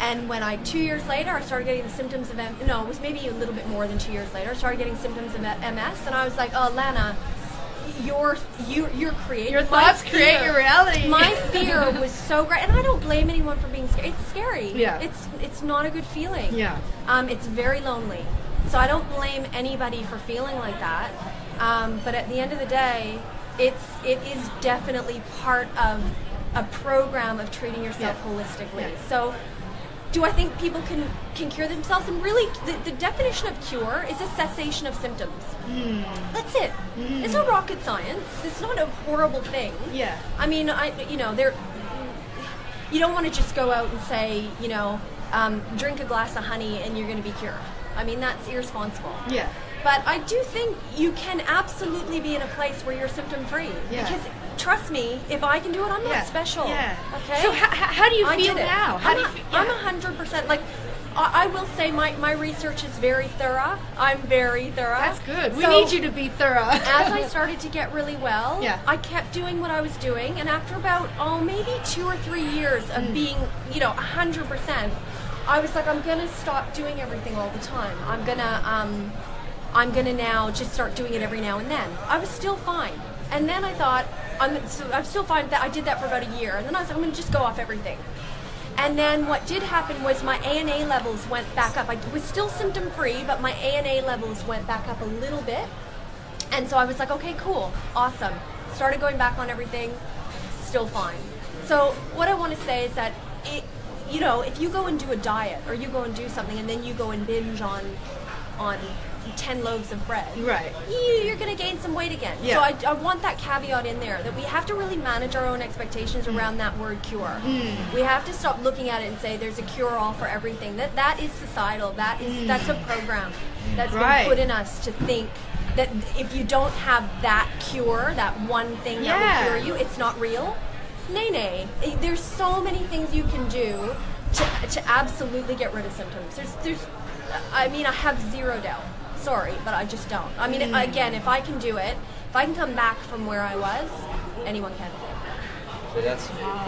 And when 2 years later, I started getting the symptoms of MS. No, it was maybe a little bit more than 2 years later. I started getting symptoms of MS, and I was like, oh, Lana, you're creating. Your thoughts create your reality. My fear was so great, and I don't blame anyone for being scared. It's scary. Yeah. It's not a good feeling. Yeah. It's very lonely. So I don't blame anybody for feeling like that. But at the end of the day, it is definitely part of a program of treating yourself holistically. So do I think people can cure themselves? And really, the definition of cure is a cessation of symptoms. That's it. It's not rocket science. It's not a horrible thing. Yeah. I mean, you don't want to just go out and say, drink a glass of honey and you're going to be cured. I mean, that's irresponsible. Yeah. But I do think you can absolutely be in a place where you're symptom-free. Yeah. Because trust me, if I can do it, I'm not special. Yeah. Okay. So how do you feel now? I'm 100%. Like, I will say my research is very thorough. I'm very thorough. That's good. We need you to be thorough. As I started to get really well, yeah. I kept doing what I was doing, and after about maybe 2 or 3 years of being 100%, I was like, I'm gonna stop doing everything all the time. I'm gonna now just start doing it every now and then. I was still fine, and then I thought I'm still fine. That I did that for about a year, and then I was like, I'm gonna just go off everything. And then what did happen was my ANA levels went back up. I was still symptom-free, but my ANA levels went back up a little bit. And so I was like, okay, cool, awesome. Started going back on everything, still fine. So what I want to say is that, if you go and do a diet, or you go and do something, and then you go and binge on 10 loaves of bread, right? You're going to gain some weight again. Yeah. So I want that caveat in there, that we have to really manage our own expectations around that word cure. We have to stop looking at it and say there's a cure-all for everything. That is societal. That's a program that's been put in us to think that if you don't have that cure, that one thing that will cure you, it's not real. Nay. There's so many things you can do to absolutely get rid of symptoms. I have zero doubt. Sorry, but I just don't. I mean, again, if I can do it, if I can come back from where I was, anyone can. So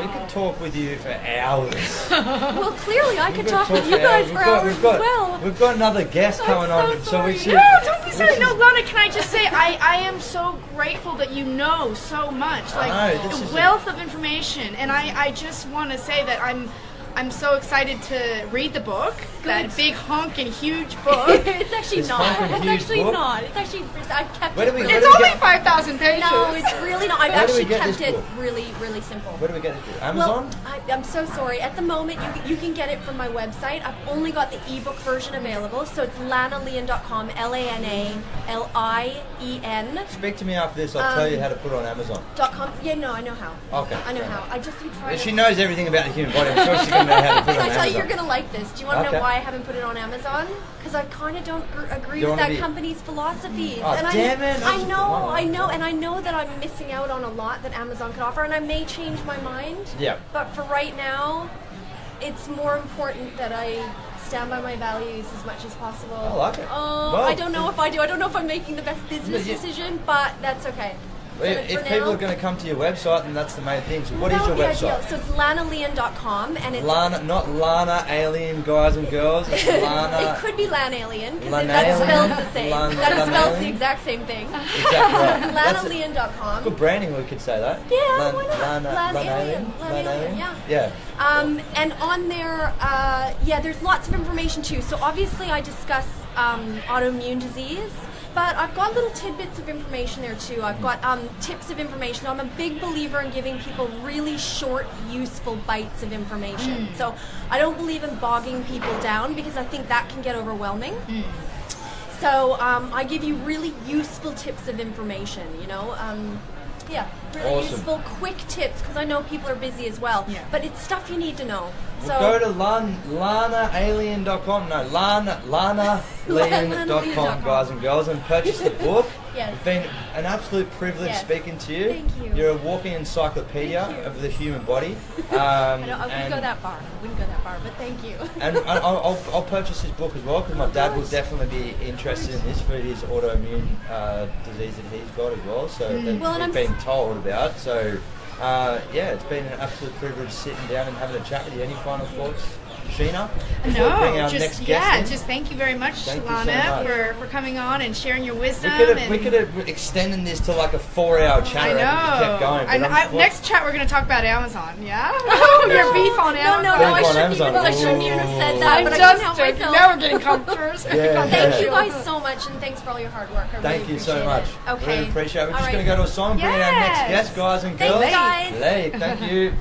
we could talk with you for hours. Well, clearly I could talk with you guys for hours as well. We've got another guest coming on, so we should... No, don't be sorry. No, Lana, can I just say, I am so grateful that you know so much. Like, the wealth of information. And I just want to say that I'm so excited to read the book. Good. That big honking huge book. It's actually not. It's actually I've kept it. It's only 5,000 pages. No, it's really not. I've actually kept it really, really simple. Where do we get it? Amazon? Well, I'm so sorry. At the moment, you can get it from my website. I've only got the ebook version available, so it's lanalien.com. LANALIEN. Speak to me after this. I'll tell you how to put it on Amazon. .com. Yeah, no, I know how. Okay. I know how. I just am trying. She knows everything about the human body. I'm sure she's going to know how to put it on Amazon. I tell you, you're going to like this. Do you want to know why I haven't put it on Amazon? Because I kind of don't agree with that company's philosophies. Oh, and damn it. I know, and I know that I'm missing out on a lot that Amazon could offer, and I may change my mind. Yeah. But for right now, it's more important that I stand by my values as much as possible. I like it. I don't know if I do. I don't know if I'm making the best business decision, but that's okay. If people are going to come to your website, then that's the main thing. So what is your website? Ideal. So it's lanalien.com, and it's Lana, not Lana Alien guys and girls. It's Lana. It could be Lanalien because that spells the same. That spells the exact same thing. Exactly right. Lanalien.com. Good branding, we could say that. Yeah, why not? Lanalien. Yeah. And on there, there's lots of information too. So obviously, I discuss autoimmune disease. But I've got little tidbits of information there too. I've got tips of information. I'm a big believer in giving people really short, useful bites of information. So I don't believe in bogging people down because I think that can get overwhelming. So I give you really useful tips of information, really useful, quick tips because I know people are busy as well. Yeah. But it's stuff you need to know. Well, go to lanaalien.com. No, lanaalien.com, guys and girls, and purchase the book. Yes. It's been an absolute privilege speaking to you. Thank you. You're a walking encyclopedia of the human body. I wouldn't go that far. But thank you. And I'll purchase this book as well because my dad will definitely be interested in this for his autoimmune disease that he's got as well. So we've been told about. So it's been an absolute privilege sitting down and having a chat with you. Any final thoughts, Sheena? Just thank you very much, Lana, for coming on and sharing your wisdom. We could have extended this to like a 4-hour chat. I know. Just kept going. Next chat, we're going to talk about Amazon. Yeah. Your beef on Amazon. No, I shouldn't even have said that. But I couldn't help myself. Now we're getting comfortable. Thank you guys so much, and thanks for all your hard work. Thank you so much. Okay. Really appreciate it. We're just going to go to a song and bring in our next guest, guys and girls. Thanks, guys. Thank you.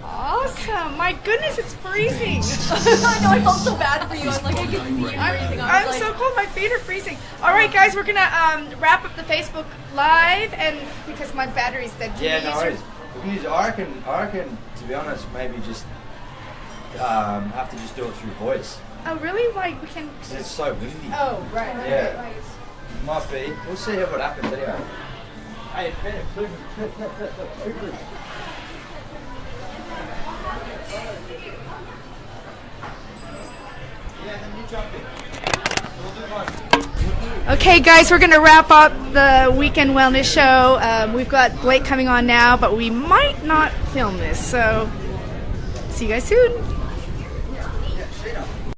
Awesome. My goodness, it's freezing. I know, I felt so bad for you. I'm like, I can see you freezing. I'm so cold. My feet are freezing. All right, guys, we're going to wrap up the Facebook Live, and because my battery's dead. Because I reckon, to be honest, maybe just have to just do it through voice. Oh, really? Like, we can... 'Cause it's so windy. Oh, right. Yeah. Right. Might be. We'll see what happens anyway. Hey, Ben, please. Yeah, then you jump in. We'll do one. Okay, guys, we're going to wrap up the Weekend Wellness Show. We've got Blake coming on now, but we might not film this, so see you guys soon.